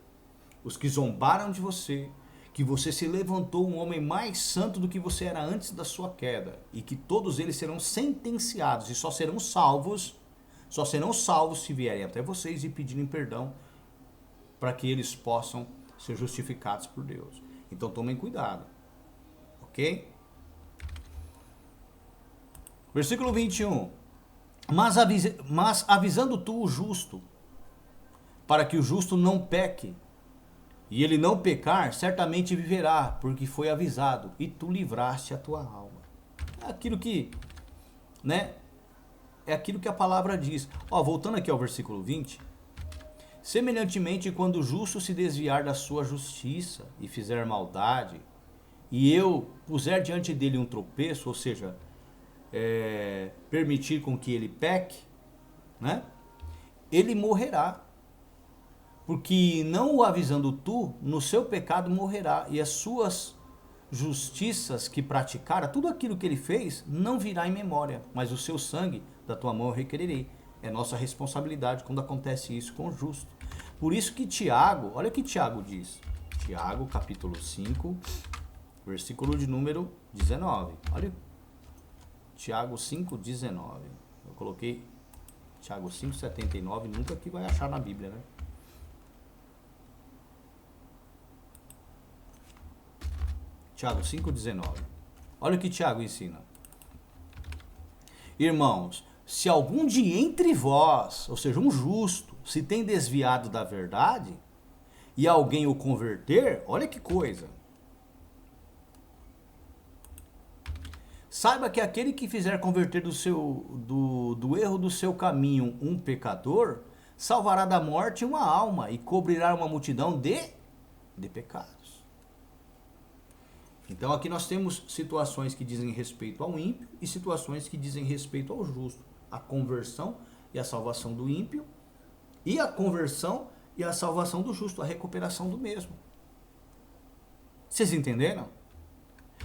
os que zombaram de você, que você se levantou um homem mais santo do que você era antes da sua queda, e que todos eles serão sentenciados e só serão salvos se vierem até vocês e pedirem perdão para que eles possam ser justificados por Deus. Então tomem cuidado, ok? Versículo 21. Mas avisando tu o justo, para que o justo não peque, e ele não pecar, certamente viverá, porque foi avisado, e tu livraste a tua alma. É aquilo que, né? É aquilo que a palavra diz. Ó, voltando aqui ao versículo 20. Semelhantemente, quando o justo se desviar da sua justiça e fizer maldade, e eu puser diante dele um tropeço, ou seja, permitir com que ele peque, né? Ele morrerá. Porque não o avisando tu, no seu pecado morrerá, e as suas justiças que praticara, tudo aquilo que ele fez, não virá em memória, mas o seu sangue da tua mão eu requererei. É nossa responsabilidade quando acontece isso com o justo. Por isso que Tiago, olha o que Tiago diz. Tiago, capítulo 5, versículo de número 19. Olha, Tiago 5, 19. Eu coloquei Tiago 5, 79, nunca que vai achar na Bíblia, né? Tiago 5,19. Olha o que Tiago ensina. Irmãos, se algum de entre vós, ou seja, um justo, se tem desviado da verdade, e alguém o converter, olha que coisa. Saiba que aquele que fizer converter do erro do seu caminho um pecador, salvará da morte uma alma e cobrirá uma multidão de pecados. Então aqui nós temos situações que dizem respeito ao ímpio e situações que dizem respeito ao justo. A conversão e a salvação do ímpio e a conversão e a salvação do justo, a recuperação do mesmo. Vocês entenderam?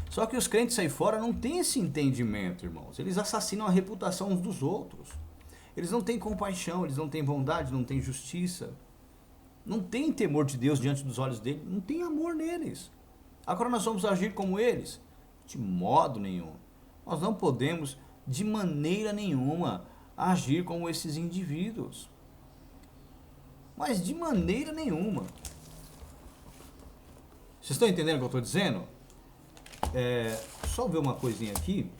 Só que os crentes aí fora não têm esse entendimento, irmãos. Eles assassinam a reputação uns dos outros. Eles não têm compaixão, eles não têm bondade, não têm justiça. Não têm temor de Deus diante dos olhos dele, não tem amor neles. Agora nós vamos agir como eles? De modo nenhum. Nós não podemos, de maneira nenhuma, agir como esses indivíduos. Mas de maneira nenhuma. Vocês estão entendendo o que eu estou dizendo? Só ver uma coisinha aqui.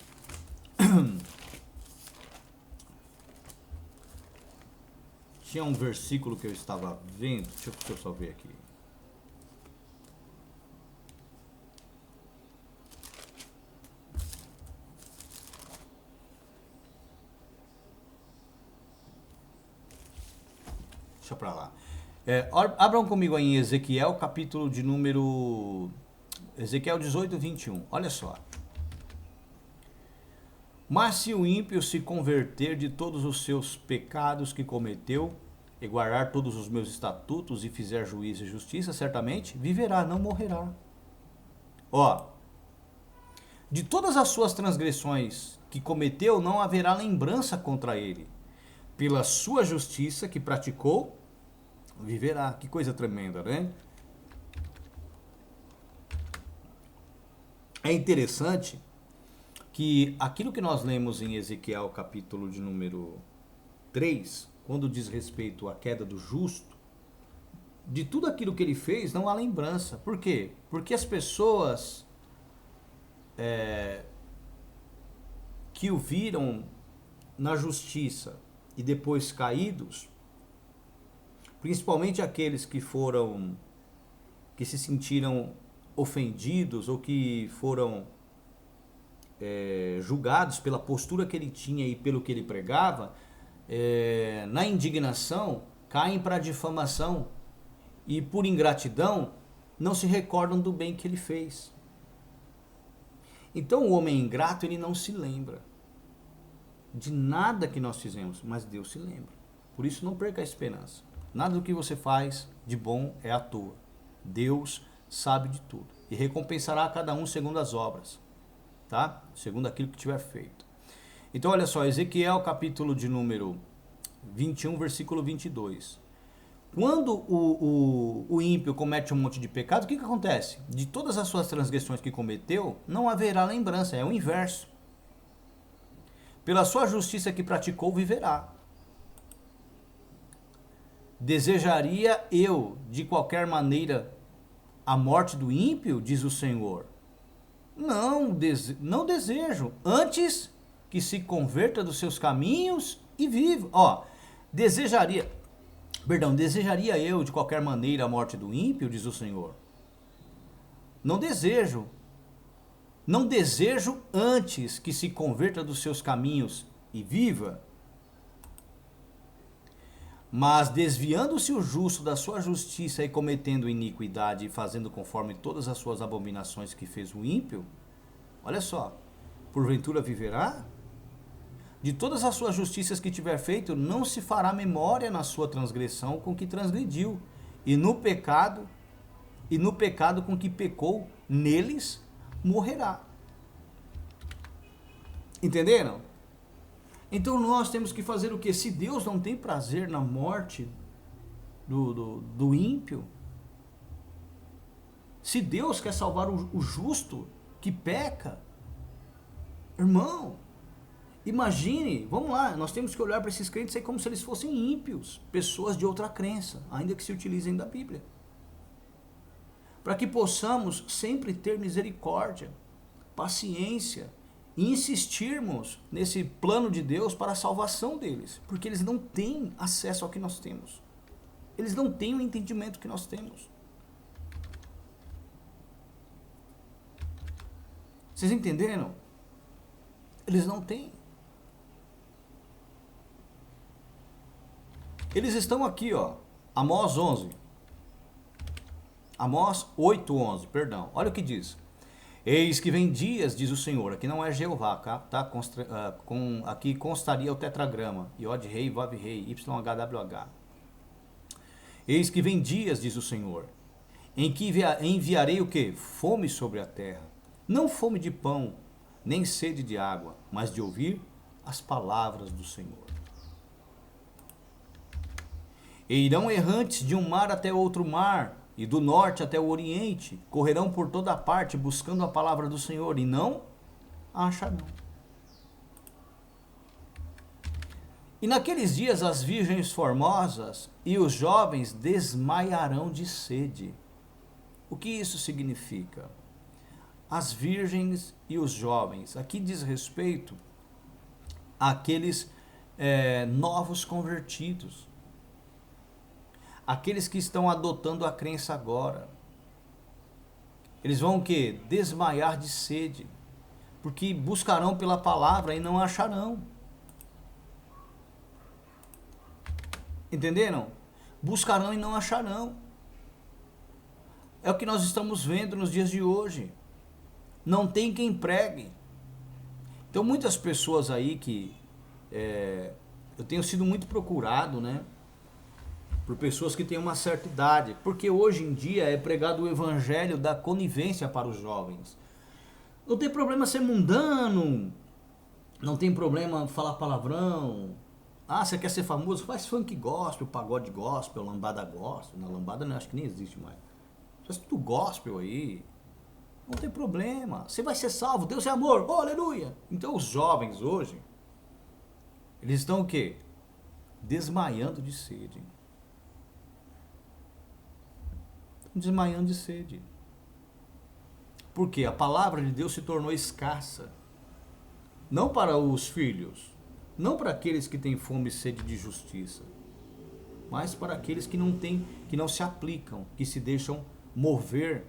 Tinha um versículo que eu estava vendo. Deixa eu só ver aqui. Deixa pra lá. Abram comigo aí em Ezequiel, capítulo de número... Ezequiel 18, 21. Olha só. Mas se o ímpio se converter de todos os seus pecados que cometeu, e guardar todos os meus estatutos, e fizer juízo e justiça, certamente viverá, não morrerá. Ó. De todas as suas transgressões que cometeu, não haverá lembrança contra ele. Pela sua justiça que praticou, viverá. Que coisa tremenda, né? É interessante que aquilo que nós lemos em Ezequiel, capítulo de número 3, quando diz respeito à queda do justo, de tudo aquilo que ele fez não há lembrança. Por quê? Porque as pessoas que o viram na justiça e depois caídos, principalmente aqueles que se sentiram ofendidos ou que foram julgados pela postura que ele tinha e pelo que ele pregava, na indignação caem para a difamação e por ingratidão não se recordam do bem que ele fez. Então o homem ingrato, ele não se lembra de nada que nós fizemos, mas Deus se lembra. Por isso não perca a esperança. Nada do que você faz de bom é à toa. Deus sabe de tudo e recompensará a cada um segundo as obras, tá? Segundo aquilo que tiver feito. Então olha só, Ezequiel capítulo de número 21, versículo 22. Quando o ímpio comete um monte de pecado, o que acontece? De todas as suas transgressões que cometeu, não haverá lembrança, é o inverso. Pela sua justiça que praticou, viverá. Desejaria eu, de qualquer maneira, a morte do ímpio, diz o Senhor? Não, não desejo. Antes que se converta dos seus caminhos e viva. Desejaria eu de qualquer maneira a morte do ímpio, diz o Senhor. Não desejo. Não desejo antes que se converta dos seus caminhos e viva. Mas desviando-se o justo da sua justiça e cometendo iniquidade e fazendo conforme todas as suas abominações que fez o ímpio, olha só, porventura viverá? De todas as suas justiças que tiver feito, não se fará memória na sua transgressão com que transgrediu, e no pecado com que pecou, neles morrerá. Entenderam? Então nós temos que fazer o quê? Se Deus não tem prazer na morte do ímpio, se Deus quer salvar o justo que peca, irmão, imagine, vamos lá, nós temos que olhar para esses crentes aí como se eles fossem ímpios, pessoas de outra crença, ainda que se utilizem da Bíblia. Para que possamos sempre ter misericórdia, paciência e insistirmos nesse plano de Deus para a salvação deles, porque eles não têm acesso ao que nós temos. Eles não têm o entendimento que nós temos. Vocês entenderam? Eles não têm. Eles estão aqui, Amós 11. Amós 8:11, perdão. Olha o que diz. Eis que vem dias, diz o Senhor. Aqui não é Jeová, tá? Aqui constaria o tetragrama. Iod rei, Vav rei, YHWH. Eis que vem dias, diz o Senhor, em que enviarei o quê? Fome sobre a terra. Não fome de pão, nem sede de água, mas de ouvir as palavras do Senhor. E irão errantes de um mar até outro mar, e do norte até o oriente, correrão por toda parte buscando a palavra do Senhor, e não a acharão. E naqueles dias as virgens formosas e os jovens desmaiarão de sede. O que isso significa? As virgens e os jovens, aqui diz respeito àqueles novos convertidos, aqueles que estão adotando a crença agora. Eles vão o quê? Desmaiar de sede, porque buscarão pela palavra e não acharão. Entenderam? Buscarão e não acharão. É o que nós estamos vendo nos dias de hoje. Não tem quem pregue. Então muitas pessoas aí que eu tenho sido muito procurado, né, por pessoas que têm uma certa idade, porque hoje em dia é pregado o evangelho da conivência para os jovens. Não tem problema ser mundano, não tem problema falar palavrão. Ah, você quer ser famoso? Faz funk gospel, pagode gospel, lambada gospel. Na lambada eu acho que nem existe mais. Faz tudo gospel aí. Não tem problema. Você vai ser salvo. Deus é amor. Oh, aleluia. Então os jovens hoje, eles estão o quê? Desmaiando de sede. Desmaiando de sede. Porque a palavra de Deus se tornou escassa. Não para os filhos, não para aqueles que têm fome e sede de justiça, mas para aqueles que não têm, que não se aplicam, que se deixam mover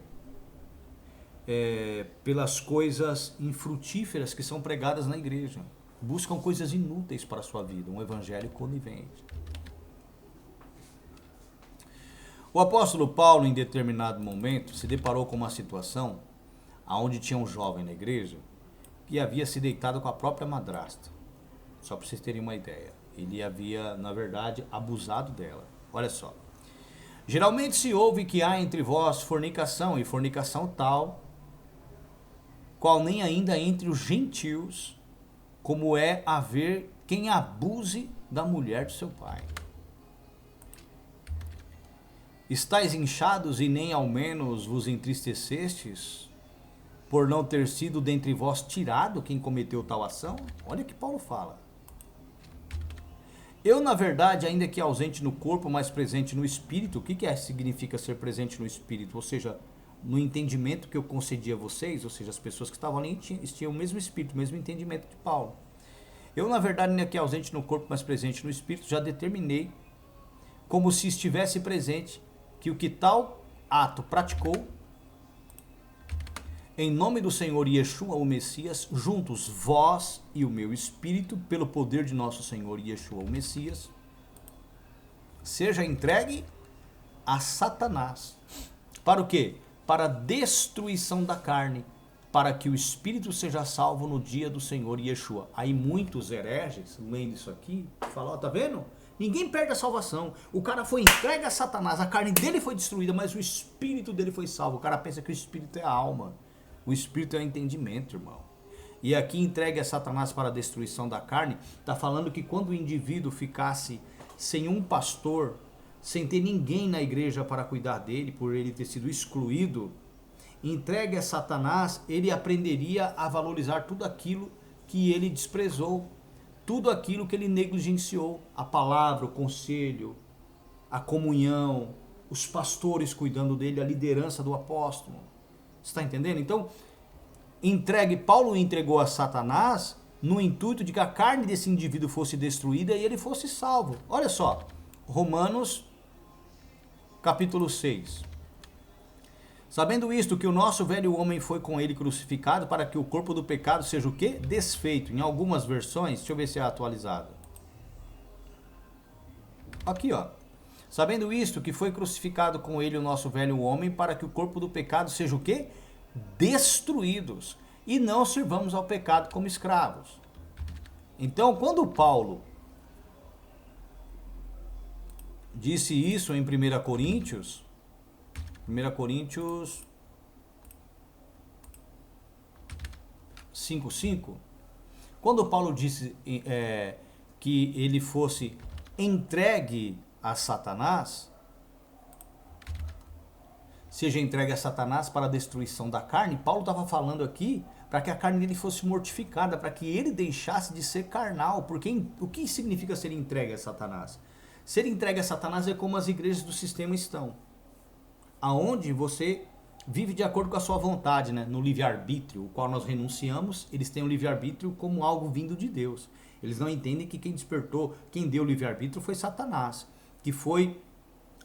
pelas coisas infrutíferas que são pregadas na igreja. Buscam coisas inúteis para a sua vida, um evangelho conivente. O apóstolo Paulo, em determinado momento, se deparou com uma situação onde tinha um jovem na igreja que havia se deitado com a própria madrasta. Só para vocês terem uma ideia. Ele havia, na verdade, abusado dela. Olha só. Geralmente se ouve que há entre vós fornicação, e fornicação tal, qual nem ainda entre os gentios, como é haver quem abuse da mulher de seu pai. Estais inchados e nem ao menos vos entristecestes por não ter sido dentre vós tirado quem cometeu tal ação? Olha o que Paulo fala. Eu, na verdade, ainda que ausente no corpo, mas presente no espírito. O que significa ser presente no espírito? Ou seja, no entendimento que eu concedi a vocês, ou seja, as pessoas que estavam ali tinham o mesmo espírito, o mesmo entendimento de Paulo. Eu, na verdade, ainda que ausente no corpo, mas presente no espírito, já determinei, como se estivesse presente, que o que tal ato praticou, em nome do Senhor Yeshua, o Messias, juntos vós e o meu espírito, pelo poder de nosso Senhor Yeshua, o Messias, seja entregue a Satanás. Para o quê? Para a destruição da carne, para que o espírito seja salvo no dia do Senhor Yeshua. Aí muitos hereges, lendo isso aqui, falam, ó, tá vendo? Ninguém perde a salvação. O cara foi entregue a Satanás, a carne dele foi destruída, mas o espírito dele foi salvo. O cara pensa que o espírito é a alma. O espírito é o entendimento, irmão. E aqui entregue a Satanás para a destruição da carne, está falando que quando o indivíduo ficasse sem um pastor, sem ter ninguém na igreja para cuidar dele, por ele ter sido excluído, entregue a Satanás, ele aprenderia a valorizar tudo aquilo que ele desprezou, tudo aquilo que ele negligenciou, a palavra, o conselho, a comunhão, os pastores cuidando dele, a liderança do apóstolo. Você está entendendo? Então, Paulo entregou a Satanás no intuito de que a carne desse indivíduo fosse destruída e ele fosse salvo. Olha só, Romanos capítulo 6. Sabendo isto, que o nosso velho homem foi com ele crucificado para que o corpo do pecado seja o quê? Desfeito. Em algumas versões, deixa eu ver se é atualizado. Aqui, ó. Sabendo isto, que foi crucificado com ele o nosso velho homem, para que o corpo do pecado seja o quê? Destruídos. E não sirvamos ao pecado como escravos. Então, quando Paulo disse isso em 1 Coríntios 5:5, quando Paulo disse que ele fosse entregue a Satanás, seja entregue a Satanás para a destruição da carne, Paulo estava falando aqui para que a carne dele fosse mortificada, para que ele deixasse de ser carnal, porque o que significa ser entregue a Satanás? Ser entregue a Satanás é como as igrejas do sistema estão, aonde você vive de acordo com a sua vontade, né? No livre-arbítrio, o qual nós renunciamos. Eles têm o livre-arbítrio como algo vindo de Deus. Eles não entendem que quem despertou, quem deu o livre-arbítrio foi Satanás, que foi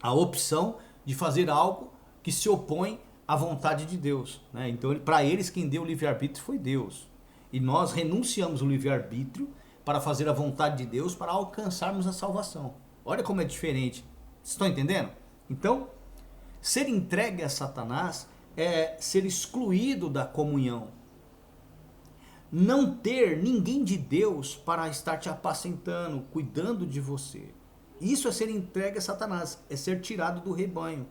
a opção de fazer algo que se opõe à vontade de Deus, né? Então, para eles, quem deu o livre-arbítrio foi Deus. E nós renunciamos o livre-arbítrio para fazer a vontade de Deus, para alcançarmos a salvação. Olha como é diferente. Vocês estão entendendo? Então, ser entregue a Satanás é ser excluído da comunhão. Não ter ninguém de Deus para estar te apacentando, cuidando de você. Isso é ser entregue a Satanás, é ser tirado do rebanho.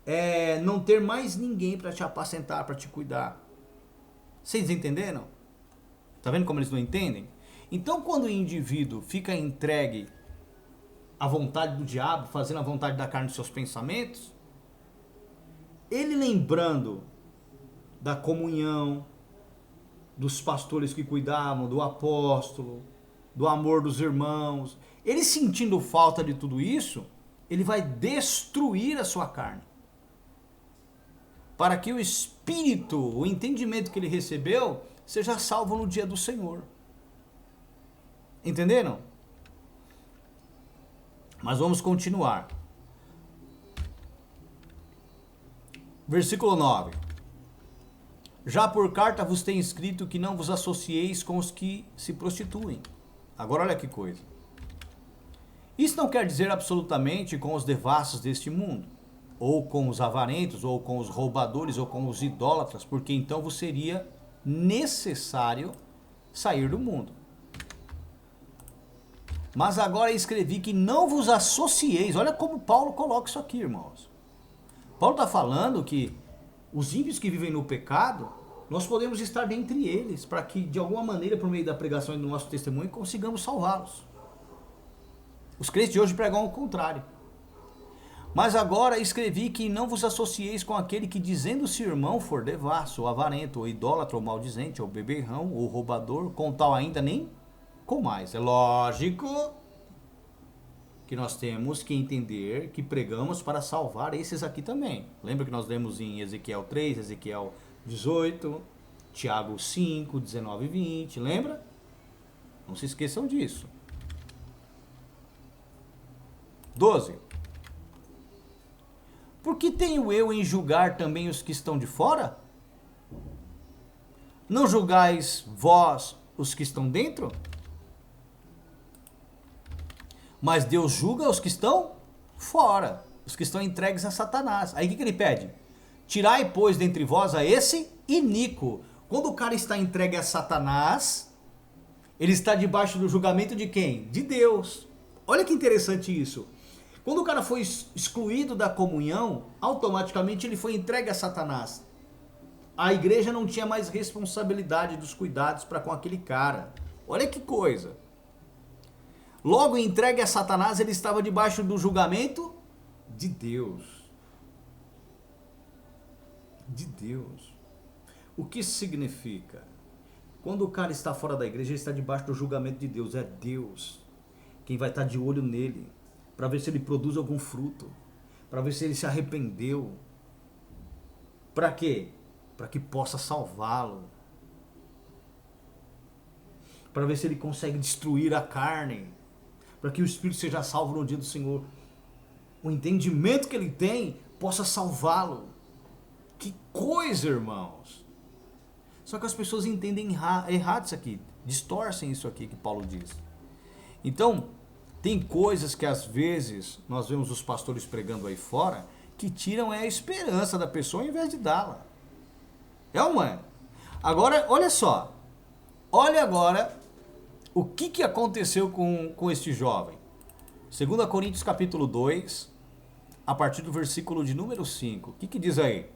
É não ter mais ninguém para te apacentar, para te cuidar. Vocês entenderam? Tá vendo como eles não entendem? Então, quando o indivíduo fica entregue à vontade do diabo, fazendo a vontade da carne dos seus pensamentos, ele lembrando da comunhão, dos pastores que cuidavam, do apóstolo, do amor dos irmãos, ele sentindo falta de tudo isso, ele vai destruir a sua carne, para que o espírito, o entendimento que ele recebeu, seja salvo no dia do Senhor. Entenderam? Mas vamos continuar. Versículo 9. Já por carta vos tenho escrito que não vos associeis com os que se prostituem. Agora olha que coisa. Isso não quer dizer absolutamente com os devassos deste mundo, ou com os avarentos, ou com os roubadores, ou com os idólatras, porque então vos seria necessário sair do mundo. Mas agora escrevi que não vos associeis. Olha como Paulo coloca isso aqui, irmãos. Paulo está falando que os ímpios que vivem no pecado, nós podemos estar dentre eles, para que de alguma maneira, por meio da pregação e do nosso testemunho, consigamos salvá-los. Os crentes de hoje pregam ao contrário. Mas agora escrevi que não vos associeis com aquele que, dizendo-se irmão, for devasso, ou avarento, ou idólatra, ou maldizente, ou beberrão, ou roubador, com tal ainda nem com mais. É lógico que nós temos que entender que pregamos para salvar esses aqui também. Lembra que nós lemos em Ezequiel 3, Ezequiel 18, Tiago 5, 19 e 20, lembra? Não se esqueçam disso. 12. Por que tenho eu em julgar também os que estão de fora? Não julgais vós os que estão dentro? Mas Deus julga os que estão fora, os que estão entregues a Satanás. Aí o que ele pede? Tirai, pois, dentre vós a esse iníquo. Quando o cara está entregue a Satanás, ele está debaixo do julgamento de quem? De Deus. Olha que interessante isso. Quando o cara foi excluído da comunhão, automaticamente ele foi entregue a Satanás. A igreja não tinha mais responsabilidade dos cuidados para com aquele cara. Olha que coisa. Logo entregue a Satanás, ele estava debaixo do julgamento de Deus. De Deus. O que isso significa? Quando o cara está fora da igreja, ele está debaixo do julgamento de Deus. É Deus quem vai estar de olho nele, para ver se ele produz algum fruto, para ver se ele se arrependeu. Para quê? Para que possa salvá-lo. Para ver se ele consegue destruir a carne, para que o espírito seja salvo no dia do Senhor. O entendimento que ele tem possa salvá-lo. Que coisa, irmãos! Só que as pessoas entendem errado isso aqui, distorcem isso aqui que Paulo diz. Então, tem coisas que às vezes nós vemos os pastores pregando aí fora que tiram a esperança da pessoa ao invés de dá-la. É ou não é? Agora, olha só. Olha agora o que aconteceu com este jovem. 2 Coríntios capítulo 2, a partir do versículo de número 5. O que diz aí?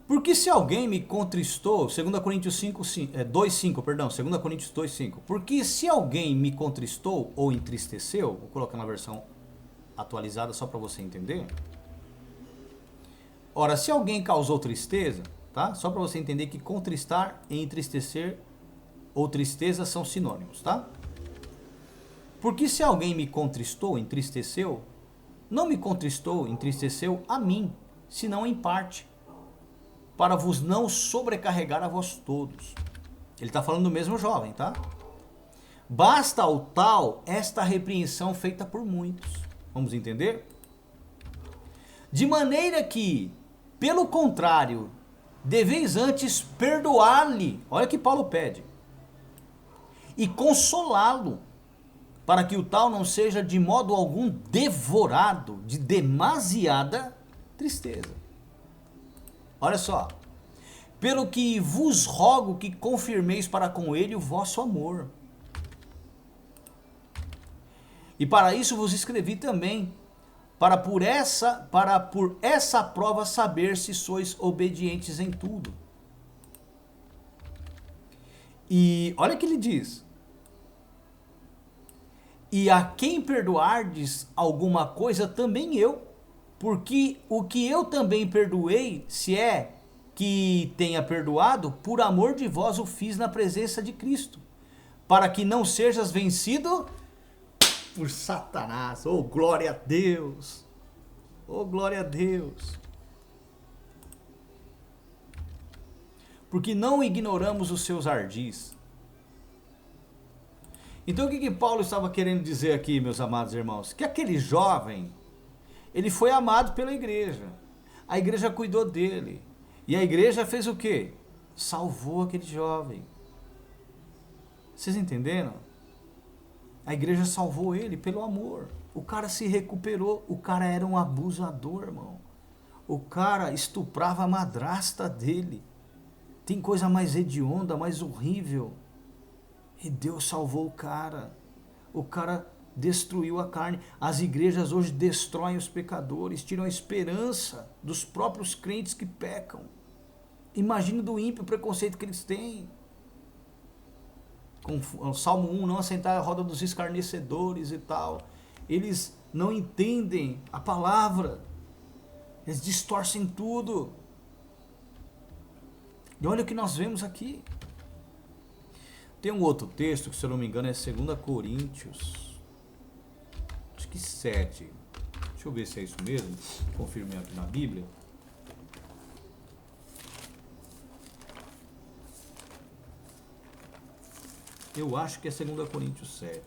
Porque se alguém me contristou, 2 Coríntios 2:5, perdão, 2 Coríntios 2:5. Porque se alguém me contristou ou entristeceu, vou colocar na versão atualizada só para você entender. Ora, se alguém causou tristeza, tá? Só para você entender que contristar e entristecer ou tristeza são sinônimos, tá? Porque se alguém me contristou, entristeceu, não me contristou, entristeceu a mim, senão em parte, para vos não sobrecarregar a vós todos. Ele está falando do mesmo jovem, tá? Basta ao tal esta repreensão feita por muitos. Vamos entender? De maneira que, pelo contrário, deveis antes perdoar-lhe, olha que Paulo pede, e consolá-lo, para que o tal não seja de modo algum devorado de demasiada tristeza. Olha só, pelo que vos rogo que confirmeis para com ele o vosso amor. E para isso vos escrevi também, para por essa prova saber se sois obedientes em tudo. E olha o que ele diz. E a quem perdoardes alguma coisa, também eu. Porque o que eu também perdoei, se é que tenha perdoado, por amor de vós o fiz na presença de Cristo, para que não sejas vencido por Satanás. Oh, glória a Deus! Oh, glória a Deus! Porque não ignoramos os seus ardis. Então o que Paulo estava querendo dizer aqui, meus amados irmãos? Que aquele jovem, ele foi amado pela igreja. A igreja cuidou dele. E a igreja fez o quê? Salvou aquele jovem. Vocês entenderam? A igreja salvou ele pelo amor. O cara se recuperou. O cara era um abusador, irmão. O cara estuprava a madrasta dele. Tem coisa mais hedionda, mais horrível. E Deus salvou o cara. O cara destruiu a carne. As igrejas hoje destroem os pecadores, tiram a esperança dos próprios crentes que pecam. Imagine do ímpio o preconceito que eles têm. Com o Salmo 1, não assentar a roda dos escarnecedores e tal. eles não entendem a palavra, eles distorcem tudo. E olha o que nós vemos aqui. Tem um outro texto que, se eu não me engano, é 2 Coríntios, acho que 7. Deixa eu ver se é isso mesmo. Confirmei aqui na Bíblia. Eu acho que é 2 Coríntios 7.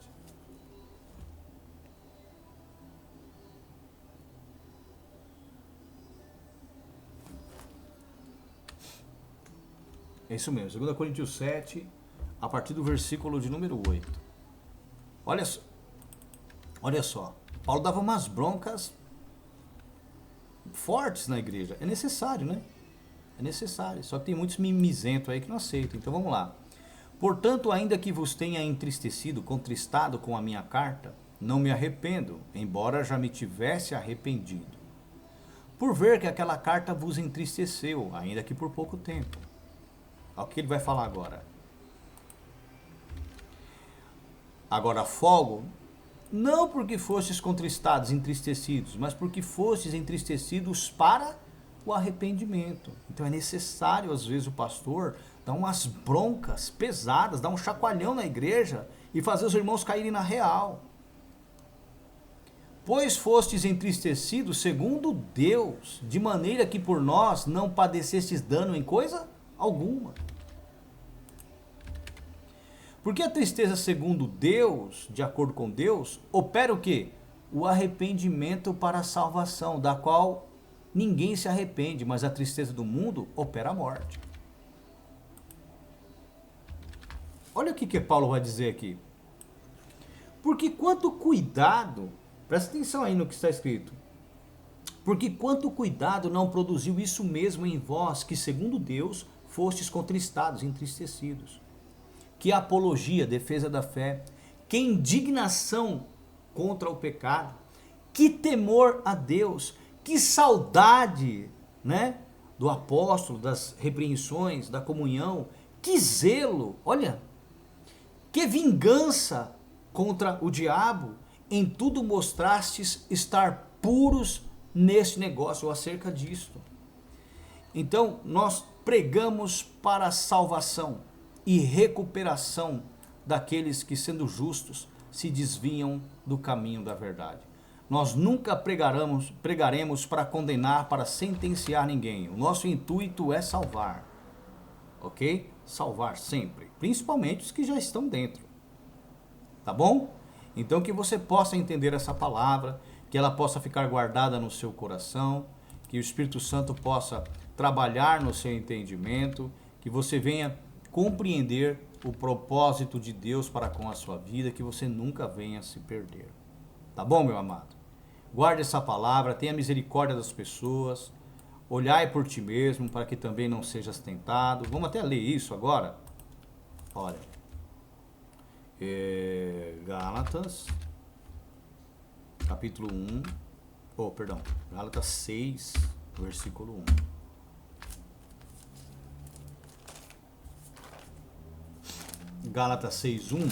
É isso mesmo, 2 Coríntios 7, a partir do versículo de número 8. Olha só. Paulo dava umas broncas fortes na igreja. É necessário, né? É necessário. Só que tem muitos mimizentos aí que não aceitam. Então vamos lá. Portanto, ainda que vos tenha entristecido, contristado com a minha carta, não me arrependo, embora já me tivesse arrependido. Por ver que aquela carta vos entristeceu, ainda que por pouco tempo. Olha o que ele vai falar agora. Agora folgo, não porque fostes contristados, entristecidos, mas porque fostes entristecidos para o arrependimento. Então é necessário, às vezes, o pastor dar umas broncas pesadas, dar um chacoalhão na igreja e fazer os irmãos caírem na real. Pois fostes entristecidos segundo Deus, de maneira que por nós não padecestes dano em coisa alguma. Porque a tristeza segundo Deus, de acordo com Deus, opera o quê? O arrependimento para a salvação, da qual ninguém se arrepende, mas a tristeza do mundo opera a morte. Olha o que Paulo vai dizer aqui. Porque quanto cuidado, presta atenção aí no que está escrito. Porque quanto cuidado não produziu isso mesmo em vós, que segundo Deus fostes contristados, entristecidos. Que apologia, defesa da fé, que indignação contra o pecado, que temor a Deus, que saudade, né, do apóstolo, das repreensões, da comunhão, que zelo, olha, que vingança contra o diabo, em tudo mostrastes estar puros nesse negócio, ou acerca disto. Então, nós pregamos para a salvação e recuperação daqueles que, sendo justos, se desviam do caminho da verdade. Nós nunca pregaremos para condenar, para sentenciar ninguém. O nosso intuito é salvar, ok? Salvar sempre, principalmente os que já estão dentro, tá bom? Então que você possa entender essa palavra, que ela possa ficar guardada no seu coração, que o Espírito Santo possa trabalhar no seu entendimento, que você venha compreender o propósito de Deus para com a sua vida, que você nunca venha se perder. Tá bom, meu amado? Guarde essa palavra, tenha misericórdia das pessoas, olhai por ti mesmo, para que também não sejas tentado. Vamos até ler isso agora. Olha, Gálatas, capítulo 1, Gálatas 6, versículo 1. Gálatas 6:1.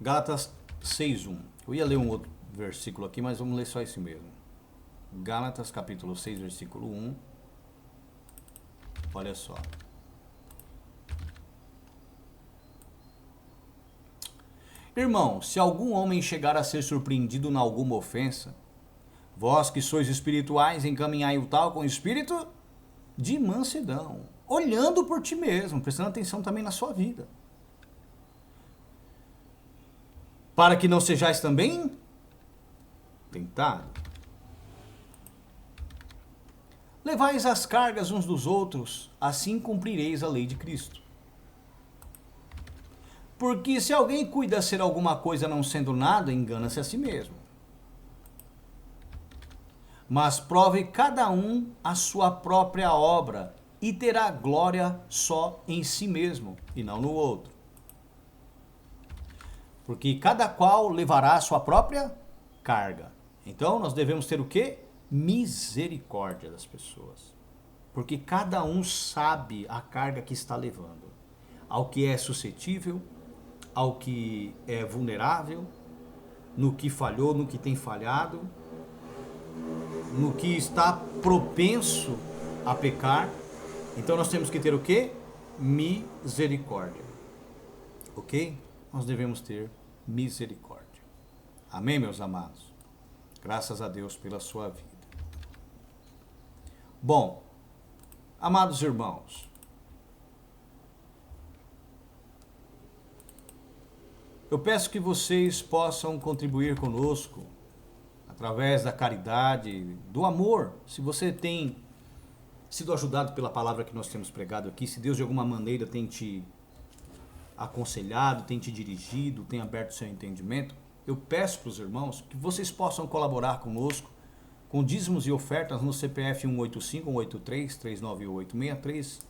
Gálatas 6:1. Eu ia ler um outro versículo aqui, mas vamos ler só esse mesmo. Gálatas capítulo 6, versículo 1. Olha só. Irmão, se algum homem chegar a ser surpreendido em alguma ofensa, vós que sois espirituais, encaminhai o tal com espírito de mansidão, olhando por ti mesmo, prestando atenção também na sua vida, para que não sejais também tentado. Levais as cargas uns dos outros, assim cumprireis a lei de Cristo. Porque se alguém cuida ser alguma coisa não sendo nada, engana-se a si mesmo. Mas prove cada um a sua própria obra, e terá glória só em si mesmo, e não no outro. Porque cada qual levará a sua própria carga. Então nós devemos ter o quê? misericórdia das pessoas. Porque cada um sabe a carga que está levando. Ao que é suscetível, ao que é vulnerável, no que falhou, no que tem falhado, no que está propenso a pecar. Então nós temos que ter o quê? Misericórdia. Ok? Nós devemos ter misericórdia. Amém, meus amados? Graças a Deus pela sua vida. Bom, amados irmãos, eu peço que vocês possam contribuir conosco através da caridade, do amor. Se você tem sido ajudado pela palavra que nós temos pregado aqui, se Deus de alguma maneira tem te aconselhado, tem te dirigido, tem aberto seu entendimento, eu peço para os irmãos que vocês possam colaborar conosco com dízimos e ofertas no CPF 185-183-398-63,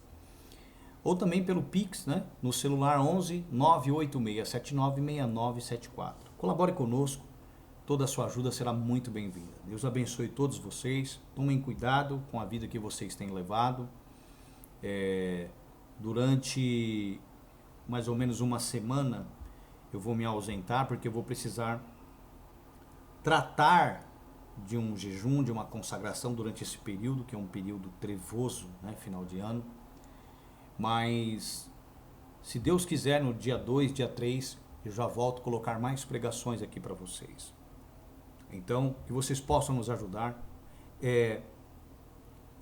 ou também pelo Pix, né? No celular 11 986796974. Colabore conosco, toda a sua ajuda será muito bem-vinda. Deus abençoe todos vocês, tomem cuidado com a vida que vocês têm levado. Durante mais ou menos uma semana eu vou me ausentar, porque eu vou precisar tratar de um jejum, de uma consagração durante esse período, que é um período trevoso, né, final de ano. Mas, se Deus quiser, no dia 2, dia 3, eu já volto a colocar mais pregações aqui para vocês. Então, que vocês possam nos ajudar.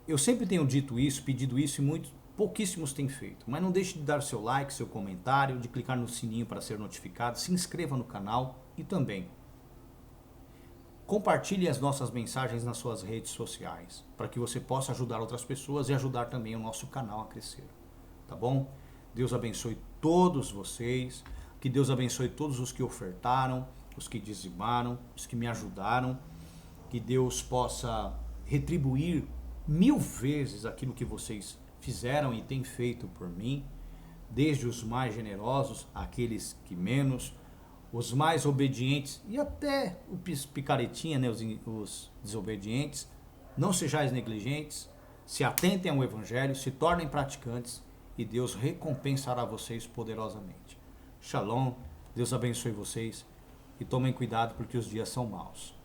Eu sempre tenho dito isso, pedido isso, e pouquíssimos têm feito. Mas não deixe de dar seu like, seu comentário, de clicar no sininho para ser notificado, se inscreva no canal e também compartilhe as nossas mensagens nas suas redes sociais, para que você possa ajudar outras pessoas e ajudar também o nosso canal a crescer. Tá bom? Deus abençoe todos vocês, que Deus abençoe todos os que ofertaram, os que dizimaram, os que me ajudaram, que Deus possa retribuir 1000 vezes aquilo que vocês fizeram e têm feito por mim, desde os mais generosos, aqueles que menos, os mais obedientes e até os picaretinha, né, os desobedientes. Não sejais negligentes, se atentem ao Evangelho, se tornem praticantes e Deus recompensará vocês poderosamente. Shalom, Deus abençoe vocês e tomem cuidado porque os dias são maus.